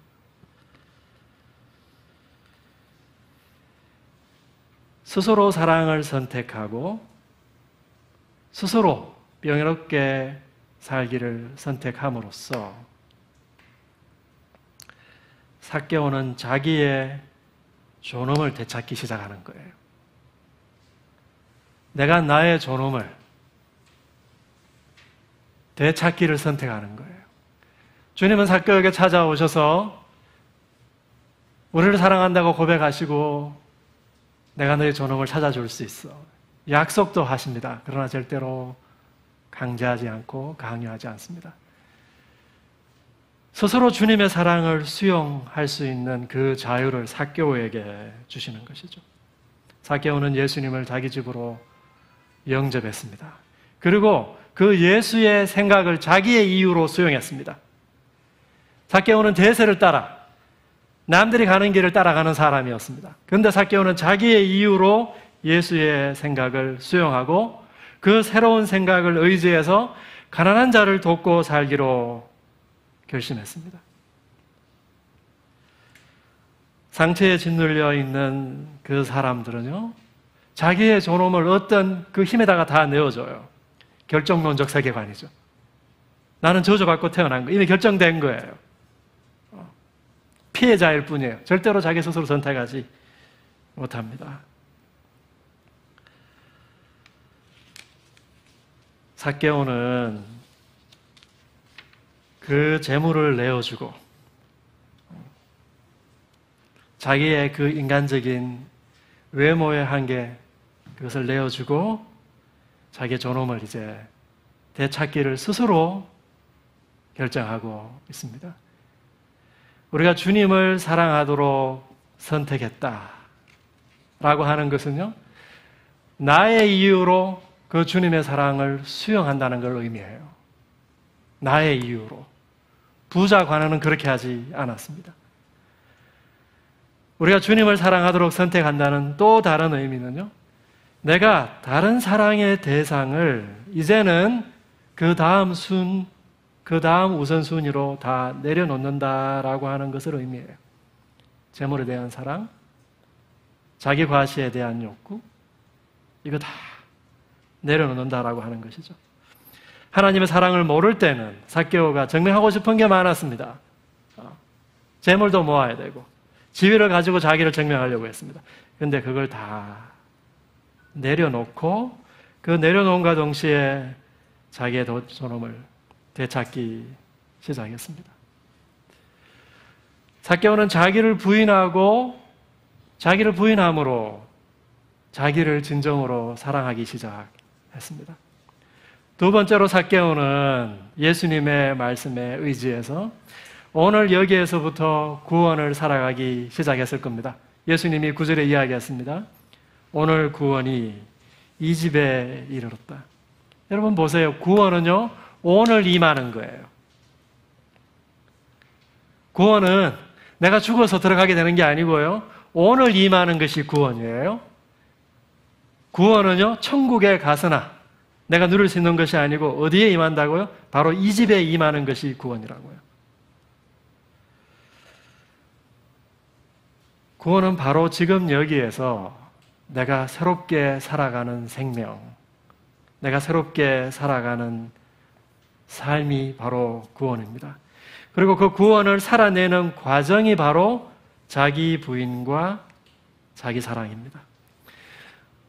스스로 사랑을 선택하고 스스로 명예롭게 살기를 선택함으로써 삭개오는 자기의 존엄을 되찾기 시작하는 거예요. 내가 나의 존엄을 되찾기를 선택하는 거예요. 주님은 삭개오에게 찾아오셔서 우리를 사랑한다고 고백하시고 내가 너의 존엄을 찾아줄 수 있어. 약속도 하십니다. 그러나 절대로 강제하지 않고 강요하지 않습니다. 스스로 주님의 사랑을 수용할 수 있는 그 자유를 삭개오에게 주시는 것이죠. 삭개오는 예수님을 자기 집으로 영접했습니다. 그리고 그 예수의 생각을 자기의 이유로 수용했습니다. 삭개오는 대세를 따라 남들이 가는 길을 따라가는 사람이었습니다. 그런데 삭개오는 자기의 이유로 예수의 생각을 수용하고 그 새로운 생각을 의지해서 가난한 자를 돕고 살기로 결심했습니다. 상처에 짓눌려 있는 그 사람들은요, 자기의 존엄을 어떤 그 힘에다가 다 내어줘요. 결정론적 세계관이죠. 나는 저주받고 태어난 거, 이미 결정된 거예요. 피해자일 뿐이에요. 절대로 자기 스스로 선택하지 못합니다. 삭개오는 그 재물을 내어주고 자기의 그 인간적인 외모의 한계, 그것을 내어주고 자기의 존엄을 이제 되찾기를 스스로 결정하고 있습니다. 우리가 주님을 사랑하도록 선택했다 라고 하는 것은요, 나의 이유로 그 주님의 사랑을 수용한다는 걸 의미해요. 나의 이유로. 부자 관원은 그렇게 하지 않았습니다. 우리가 주님을 사랑하도록 선택한다는 또 다른 의미는요, 내가 다른 사랑의 대상을 이제는 그 다음 우선순위로 다 내려놓는다라고 하는 것을 의미해요. 재물에 대한 사랑, 자기 과시에 대한 욕구, 이거 다 내려놓는다라고 하는 것이죠. 하나님의 사랑을 모를 때는 삭개오가 증명하고 싶은 게 많았습니다. 재물도 모아야 되고 지위를 가지고 자기를 증명하려고 했습니다. 그런데 그걸 다 내려놓고 그 내려놓음과 동시에 자기의 존엄을 되찾기 시작했습니다. 삭개오는 자기를 부인함으로 자기를 진정으로 사랑하기 시작했습니다. 두 번째로 삭개오는 예수님의 말씀에 의지해서 오늘 여기에서부터 구원을 살아가기 시작했을 겁니다. 예수님이 9절에 이야기했습니다. 오늘 구원이 이 집에 이르렀다. 여러분 보세요. 구원은요, 오늘 임하는 거예요. 구원은 내가 죽어서 들어가게 되는 게 아니고요, 오늘 임하는 것이 구원이에요. 구원은요, 천국에 가서나 내가 누릴 수 있는 것이 아니고 어디에 임한다고요? 바로 이 집에 임하는 것이 구원이라고요. 구원은 바로 지금 여기에서 내가 새롭게 살아가는 생명, 내가 새롭게 살아가는 삶이 바로 구원입니다. 그리고 그 구원을 살아내는 과정이 바로 자기 부인과 자기 사랑입니다.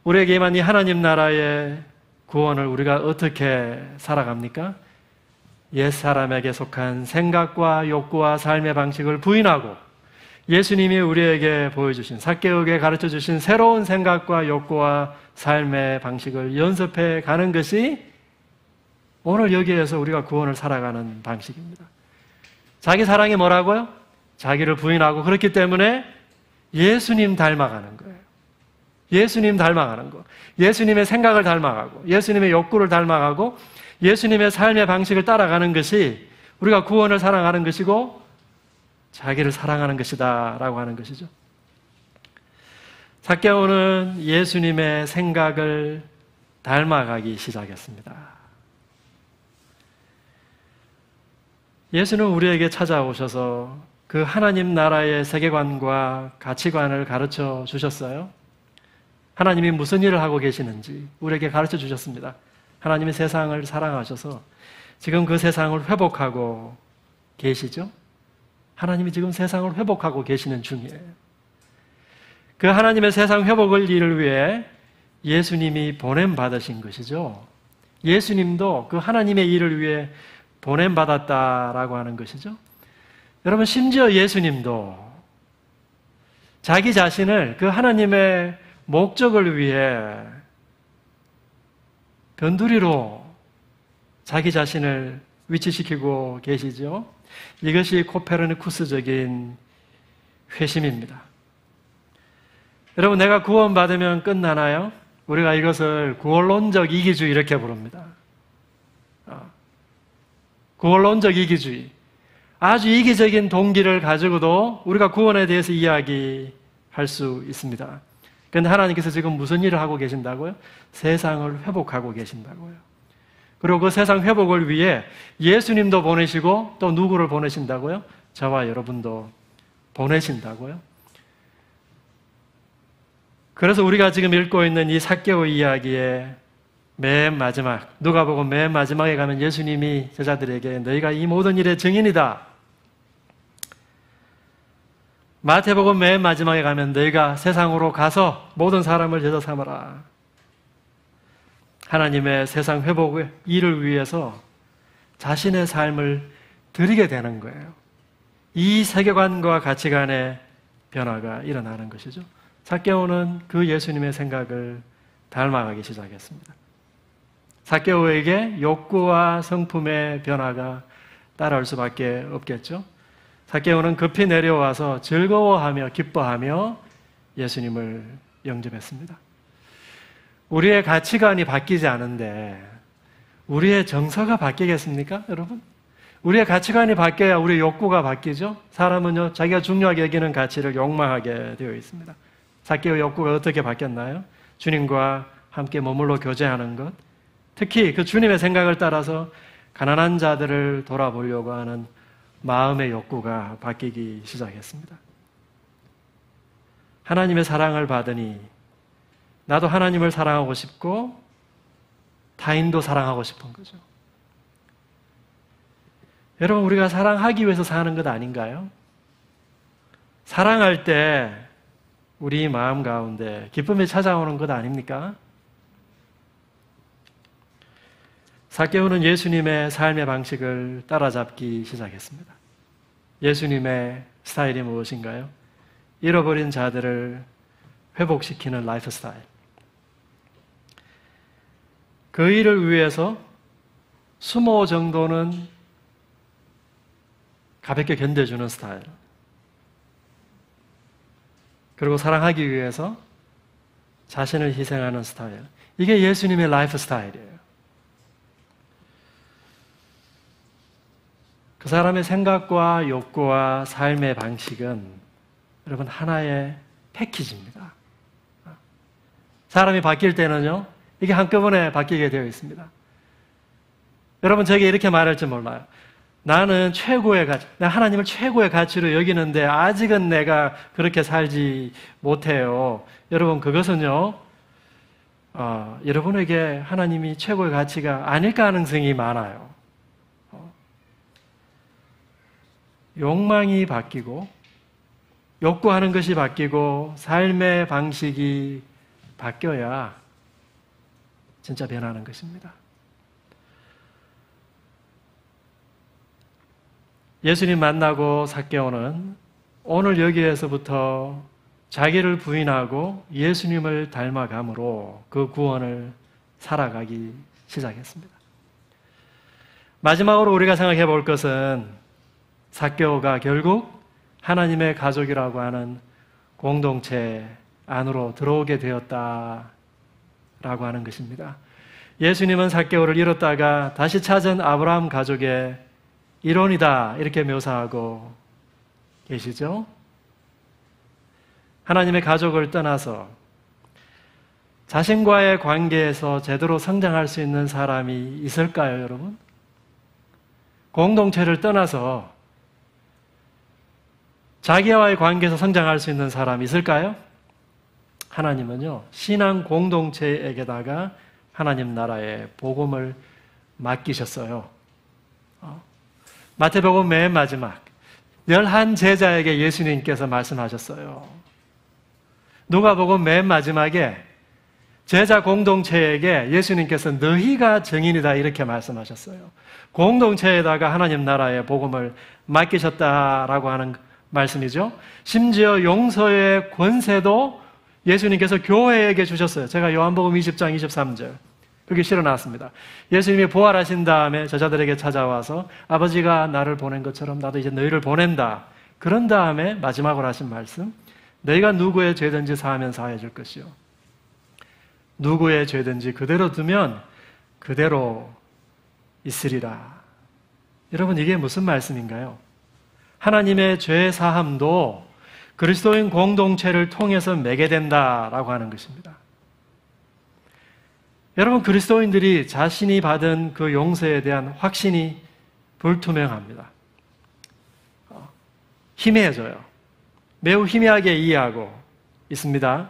우리에게만 이 하나님 나라의 구원을 우리가 어떻게 살아갑니까? 옛사람에게 속한 생각과 욕구와 삶의 방식을 부인하고 예수님이 우리에게 보여주신, 삭개오에게 가르쳐주신 새로운 생각과 욕구와 삶의 방식을 연습해 가는 것이 오늘 여기에서 우리가 구원을 살아가는 방식입니다. 자기 사랑이 뭐라고요? 자기를 부인하고, 그렇기 때문에 예수님 닮아가는 거예요. 예수님 닮아가는 거. 예수님의 생각을 닮아가고, 예수님의 욕구를 닮아가고, 예수님의 삶의 방식을 따라가는 것이 우리가 구원을 살아가는 것이고 자기를 사랑하는 것이다 라고 하는 것이죠. 삭개오는 예수님의 생각을 닮아가기 시작했습니다. 예수는 우리에게 찾아오셔서 그 하나님 나라의 세계관과 가치관을 가르쳐 주셨어요. 하나님이 무슨 일을 하고 계시는지 우리에게 가르쳐 주셨습니다. 하나님이 세상을 사랑하셔서 지금 그 세상을 회복하고 계시죠? 하나님이 지금 세상을 회복하고 계시는 중이에요. 그 하나님의 세상 회복을 일을 위해 예수님이 보냄받으신 것이죠. 예수님도 그 하나님의 일을 위해 보냄받았다라고 하는 것이죠. 여러분, 심지어 예수님도 자기 자신을 그 하나님의 목적을 위해 변두리로 자기 자신을 위치시키고 계시죠. 이것이 코페르니쿠스적인 회심입니다. 여러분, 내가 구원받으면 끝나나요? 우리가 이것을 구원론적 이기주의 이렇게 부릅니다. 구원론적 이기주의. 아주 이기적인 동기를 가지고도 우리가 구원에 대해서 이야기할 수 있습니다. 그런데 하나님께서 지금 무슨 일을 하고 계신다고요? 세상을 회복하고 계신다고요. 그리고 그 세상 회복을 위해 예수님도 보내시고 또 누구를 보내신다고요? 저와 여러분도 보내신다고요. 그래서 우리가 지금 읽고 있는 이 삭개오 이야기의 맨 마지막, 누가복음 맨 마지막에 가면 예수님이 제자들에게 너희가 이 모든 일의 증인이다. 마태복음 맨 마지막에 가면 너희가 세상으로 가서 모든 사람을 제자 삼아라. 하나님의 세상 회복의 일을 위해서 자신의 삶을 드리게 되는 거예요. 이 세계관과 가치관의 변화가 일어나는 것이죠. 삭개오는 그 예수님의 생각을 닮아가기 시작했습니다. 삭개오에게 욕구와 성품의 변화가 따라올 수밖에 없겠죠. 삭개오는 급히 내려와서 즐거워하며 기뻐하며 예수님을 영접했습니다. 우리의 가치관이 바뀌지 않은데 우리의 정서가 바뀌겠습니까, 여러분? 우리의 가치관이 바뀌어야 우리의 욕구가 바뀌죠. 사람은요, 자기가 중요하게 여기는 가치를 욕망하게 되어 있습니다. 삭개오 욕구가 어떻게 바뀌었나요? 주님과 함께 머물러 교제하는 것, 특히 그 주님의 생각을 따라서 가난한 자들을 돌아보려고 하는 마음의 욕구가 바뀌기 시작했습니다. 하나님의 사랑을 받으니 나도 하나님을 사랑하고 싶고 타인도 사랑하고 싶은 거죠. 여러분, 우리가 사랑하기 위해서 사는 것 아닌가요? 사랑할 때 우리 마음 가운데 기쁨이 찾아오는 것 아닙니까? 삭개오는 예수님의 삶의 방식을 따라잡기 시작했습니다. 예수님의 스타일이 무엇인가요? 잃어버린 자들을 회복시키는 라이프 스타일. 그 일을 위해서 수모 정도는 가볍게 견뎌주는 스타일. 그리고 사랑하기 위해서 자신을 희생하는 스타일. 이게 예수님의 라이프 스타일이에요. 그 사람의 생각과 욕구와 삶의 방식은 여러분 하나의 패키지입니다. 사람이 바뀔 때는요, 이게 한꺼번에 바뀌게 되어 있습니다. 여러분, 제게 이렇게 말할지 몰라요. 나는 최고의 가치, 하나님을 최고의 가치로 여기는데 아직은 내가 그렇게 살지 못해요. 여러분, 그것은요, 여러분에게 하나님이 최고의 가치가 아닐 가능성이 많아요. 욕망이 바뀌고, 욕구하는 것이 바뀌고, 삶의 방식이 바뀌어야 진짜 변하는 것입니다. 예수님 만나고 삭개오는 오늘 여기에서부터 자기를 부인하고 예수님을 닮아감으로 그 구원을 살아가기 시작했습니다. 마지막으로 우리가 생각해 볼 것은 삭개오가 결국 하나님의 가족이라고 하는 공동체 안으로 들어오게 되었다라고 하는 것입니다. 예수님은 삭개오를 잃었다가 다시 찾은 아브라함 가족의 일원이다, 이렇게 묘사하고 계시죠? 하나님의 가족을 떠나서 자신과의 관계에서 제대로 성장할 수 있는 사람이 있을까요, 여러분? 공동체를 떠나서 자기와의 관계에서 성장할 수 있는 사람이 있을까요? 하나님은요, 신앙 공동체에게다가 하나님 나라의 복음을 맡기셨어요. 마태복음 맨 마지막 11 제자에게 예수님께서 말씀하셨어요. 누가복음 맨 마지막에 제자 공동체에게 예수님께서 너희가 증인이다, 이렇게 말씀하셨어요. 공동체에다가 하나님 나라의 복음을 맡기셨다라고 하는 말씀이죠. 심지어 용서의 권세도 예수님께서 교회에게 주셨어요. 제가 요한복음 20장 23절 그게 실어놨습니다. 예수님이 부활하신 다음에 저자들에게 찾아와서 아버지가 나를 보낸 것처럼 나도 이제 너희를 보낸다. 그런 다음에 마지막으로 하신 말씀, 너희가 누구의 죄든지 사하면 사해 줄 것이요, 누구의 죄든지 그대로 두면 그대로 있으리라. 여러분, 이게 무슨 말씀인가요? 하나님의 죄 사함도 그리스도인 공동체를 통해서 매게 된다라고 하는 것입니다. 여러분, 그리스도인들이 자신이 받은 그 용서에 대한 확신이 불투명합니다. 희미해져요. 매우 희미하게 이해하고 있습니다.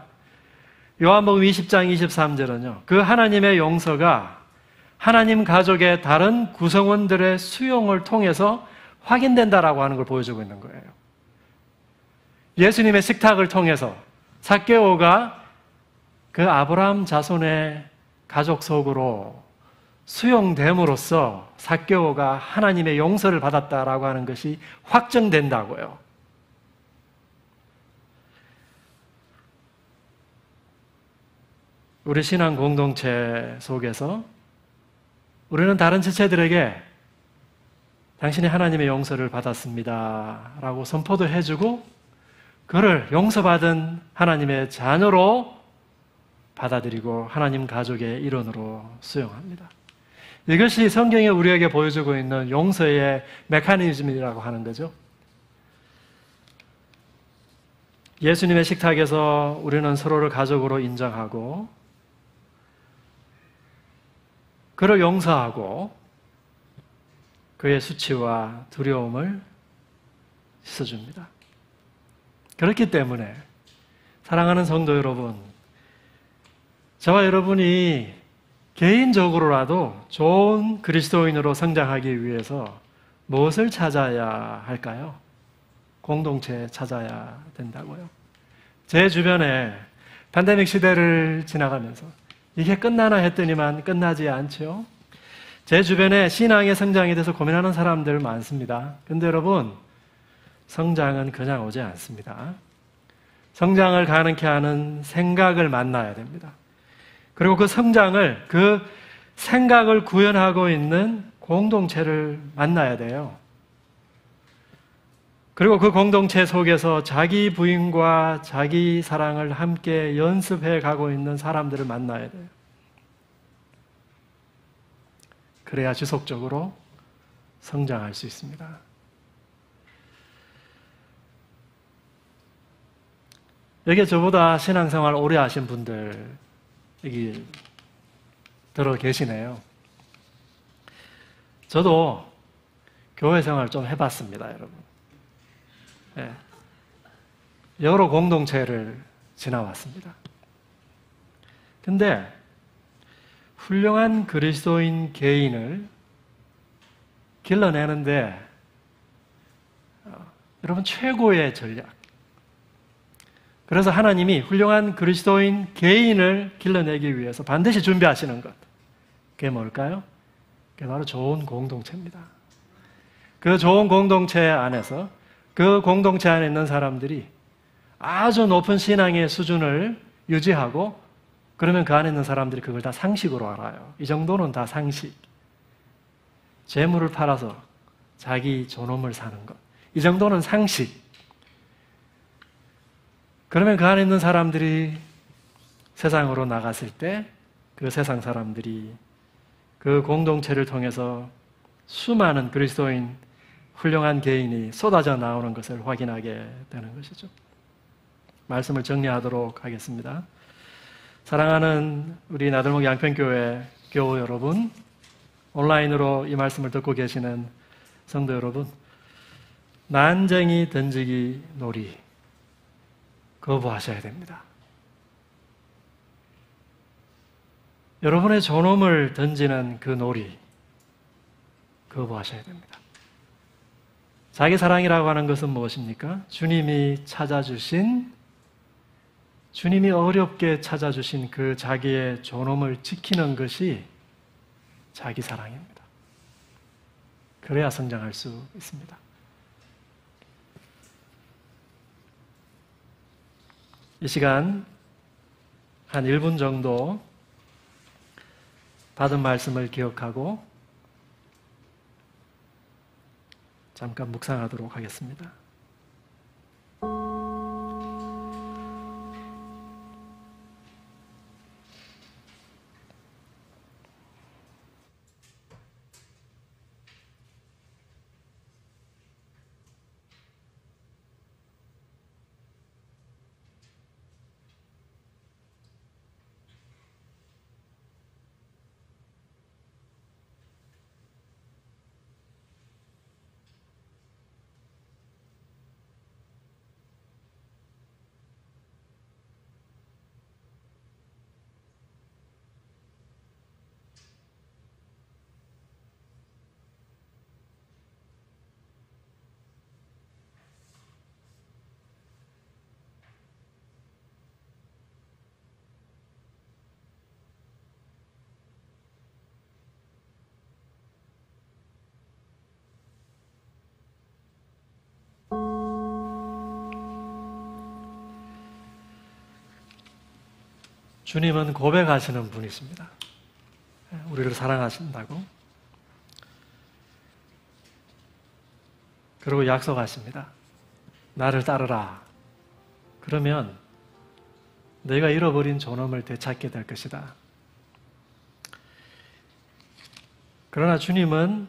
요한복음 20장 23절은요, 그 하나님의 용서가 하나님 가족의 다른 구성원들의 수용을 통해서 확인된다라고 하는 걸 보여주고 있는 거예요. 예수님의 식탁을 통해서 삭개오가 그 아브라함 자손의 가족 속으로 수용됨으로써 삭개오가 하나님의 용서를 받았다라고 하는 것이 확정된다고요. 우리 신앙 공동체 속에서 우리는 다른 지체들에게 당신이 하나님의 용서를 받았습니다 라고 선포도 해주고 그를 용서받은 하나님의 자녀로 받아들이고 하나님 가족의 일원으로 수용합니다. 이것이 성경이 우리에게 보여주고 있는 용서의 메커니즘이라고 하는 거죠. 예수님의 식탁에서 우리는 서로를 가족으로 인정하고 그를 용서하고 그의 수치와 두려움을 씻어줍니다. 그렇기 때문에 사랑하는 성도 여러분, 저와 여러분이 개인적으로라도 좋은 그리스도인으로 성장하기 위해서 무엇을 찾아야 할까요? 공동체 찾아야 된다고요. 제 주변에 팬데믹 시대를 지나가면서 이게 끝나나 했더니만 끝나지 않죠. 제 주변에 신앙의 성장에 대해서 고민하는 사람들 많습니다. 근데 여러분, 성장은 그냥 오지 않습니다. 성장을 가능케 하는 생각을 만나야 됩니다. 그리고 그 성장을, 그 생각을 구현하고 있는 공동체를 만나야 돼요. 그리고 그 공동체 속에서 자기 부인과 자기 사랑을 함께 연습해 가고 있는 사람들을 만나야 돼요. 그래야 지속적으로 성장할 수 있습니다. 여기 저보다 신앙생활 오래 하신 분들 여기 들어 계시네요. 저도 교회 생활을 좀 해봤습니다, 여러분. 예. 여러 공동체를 지나왔습니다. 근데 훌륭한 그리스도인 개인을 길러내는데 여러분 최고의 전략. 그래서 하나님이 훌륭한 그리스도인 개인을 길러내기 위해서 반드시 준비하시는 것. 그게 뭘까요? 그게 바로 좋은 공동체입니다. 그 좋은 공동체 안에서 그 공동체 안에 있는 사람들이 아주 높은 신앙의 수준을 유지하고 그러면 그 안에 있는 사람들이 그걸 다 상식으로 알아요. 이 정도는 다 상식. 재물을 팔아서 자기 존엄을 사는 것. 이 정도는 상식. 그러면 그 안에 있는 사람들이 세상으로 나갔을 때 그 세상 사람들이 그 공동체를 통해서 수많은 그리스도인 훌륭한 개인이 쏟아져 나오는 것을 확인하게 되는 것이죠. 말씀을 정리하도록 하겠습니다. 사랑하는 우리 나들목 양평교회 교우 여러분, 온라인으로 이 말씀을 듣고 계시는 성도 여러분, 난쟁이 던지기 놀이 거부하셔야 됩니다. 여러분의 존엄을 던지는 그 놀이 거부하셔야 됩니다. 자기 사랑이라고 하는 것은 무엇입니까? 주님이 어렵게 찾아주신 그 자기의 존엄을 지키는 것이 자기 사랑입니다. 그래야 성장할 수 있습니다. 이 시간 한 1분 정도 받은 말씀을 기억하고 잠깐 묵상하도록 하겠습니다. 주님은 고백하시는 분이십니다. 우리를 사랑하신다고. 그리고 약속하십니다. 나를 따르라. 그러면 내가 잃어버린 존엄을 되찾게 될 것이다. 그러나 주님은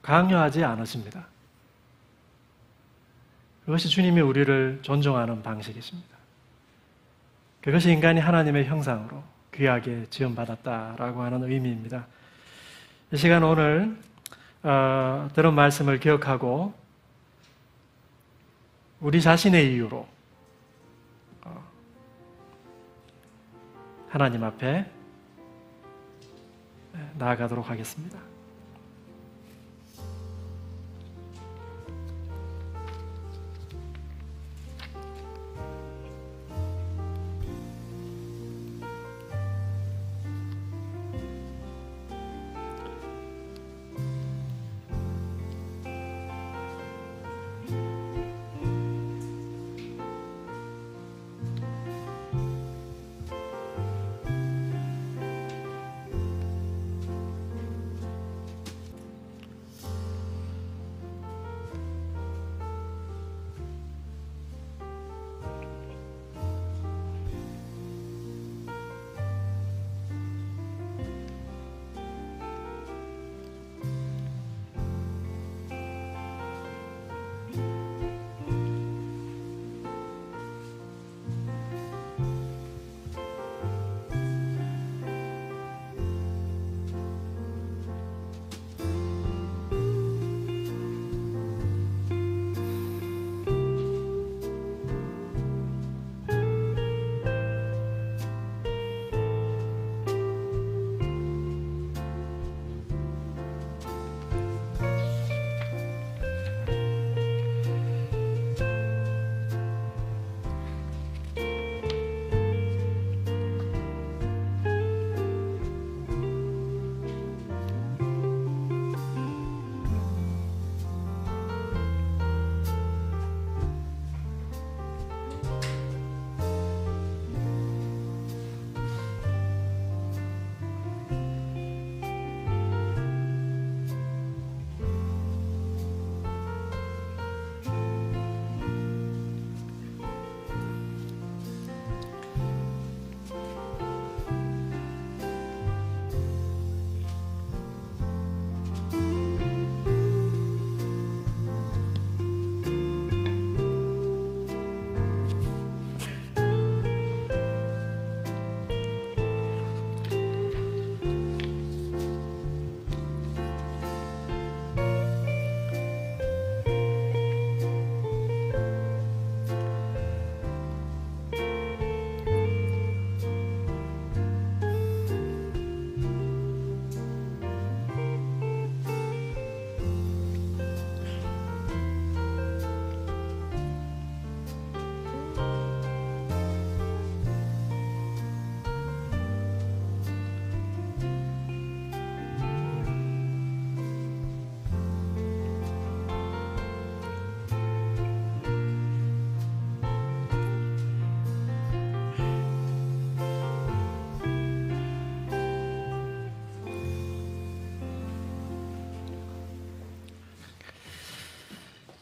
강요하지 않으십니다. 그것이 주님이 우리를 존중하는 방식이십니다. 그것이 인간이 하나님의 형상으로 귀하게 지음받았다라고 하는 의미입니다. 이 시간 오늘 들은 말씀을 기억하고 우리 자신의 이유로 하나님 앞에 나아가도록 하겠습니다.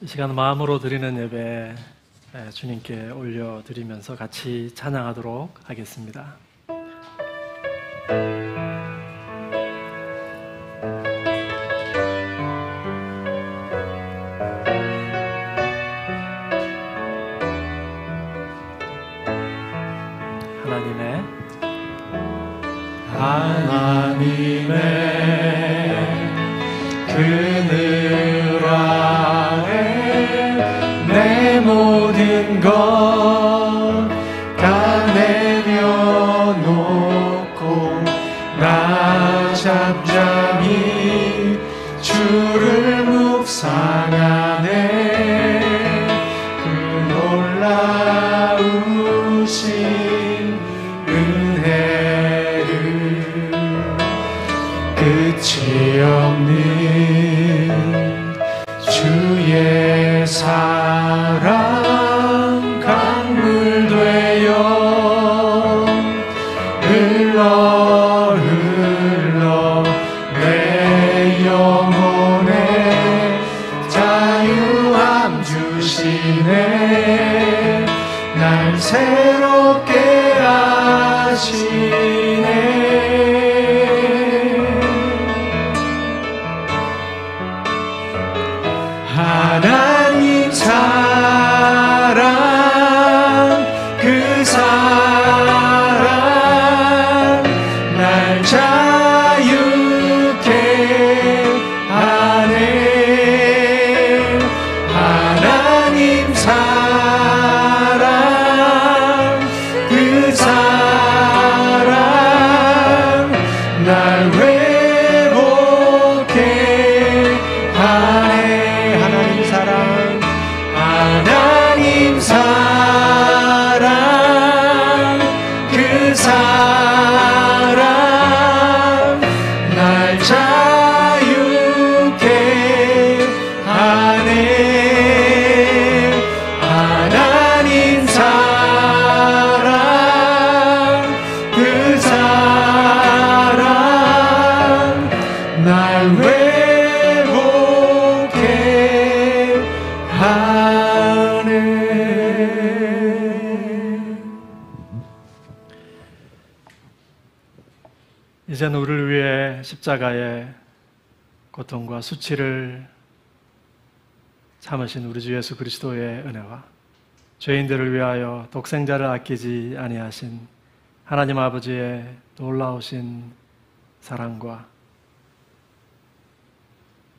이 시간 마음으로 드리는 예배 주님께 올려드리면서 같이 찬양하도록 하겠습니다. 하나님의 그늘 아래 내 모든 것 다 내려놓고 나 잠잠히 주를 묵상하네. 그 놀라우신 은혜를 끝이 없는 주의 사랑 강물 되어 흘러 내 영혼에 자유함 주시네. 날 새롭게 하시네. 하나님 사랑 그 사랑 날 자유케 하네. 하나님 사랑 그 사랑 날 회복해 하네. 하나님 사랑 그 사랑 날 자유케 하네. 하나님 사랑 그 사랑 날 회복해 하네. 이제는 우리를 위해 십자가의 고통과 수치를 참으신 우리 주 예수 그리스도의 은혜와 죄인들을 위하여 독생자를 아끼지 아니하신 하나님 아버지의 놀라우신 사랑과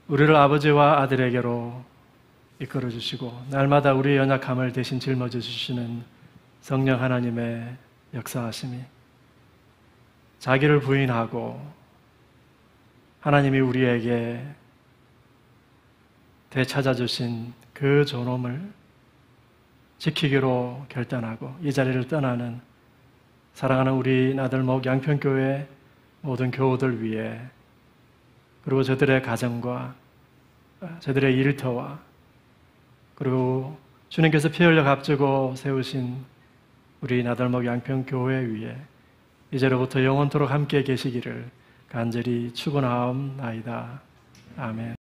우리를 아버지와 아들에게로 이끌어 주시고 날마다 우리의 연약함을 대신 짊어져 주시는 성령 하나님의 역사하심이 자기를 부인하고 하나님이 우리에게 되찾아 주신 그 존엄을 지키기로 결단하고 이 자리를 떠나는 사랑하는 우리 나들목 양평교회 모든 교우들 위해 그리고 저들의 가정과 저들의 일터와 그리고 주님께서 피 흘려 값지고 세우신 우리 나들목 양평교회 위에 이제로부터 영원토록 함께 계시기를 간절히 축원하옵나이다. 아멘.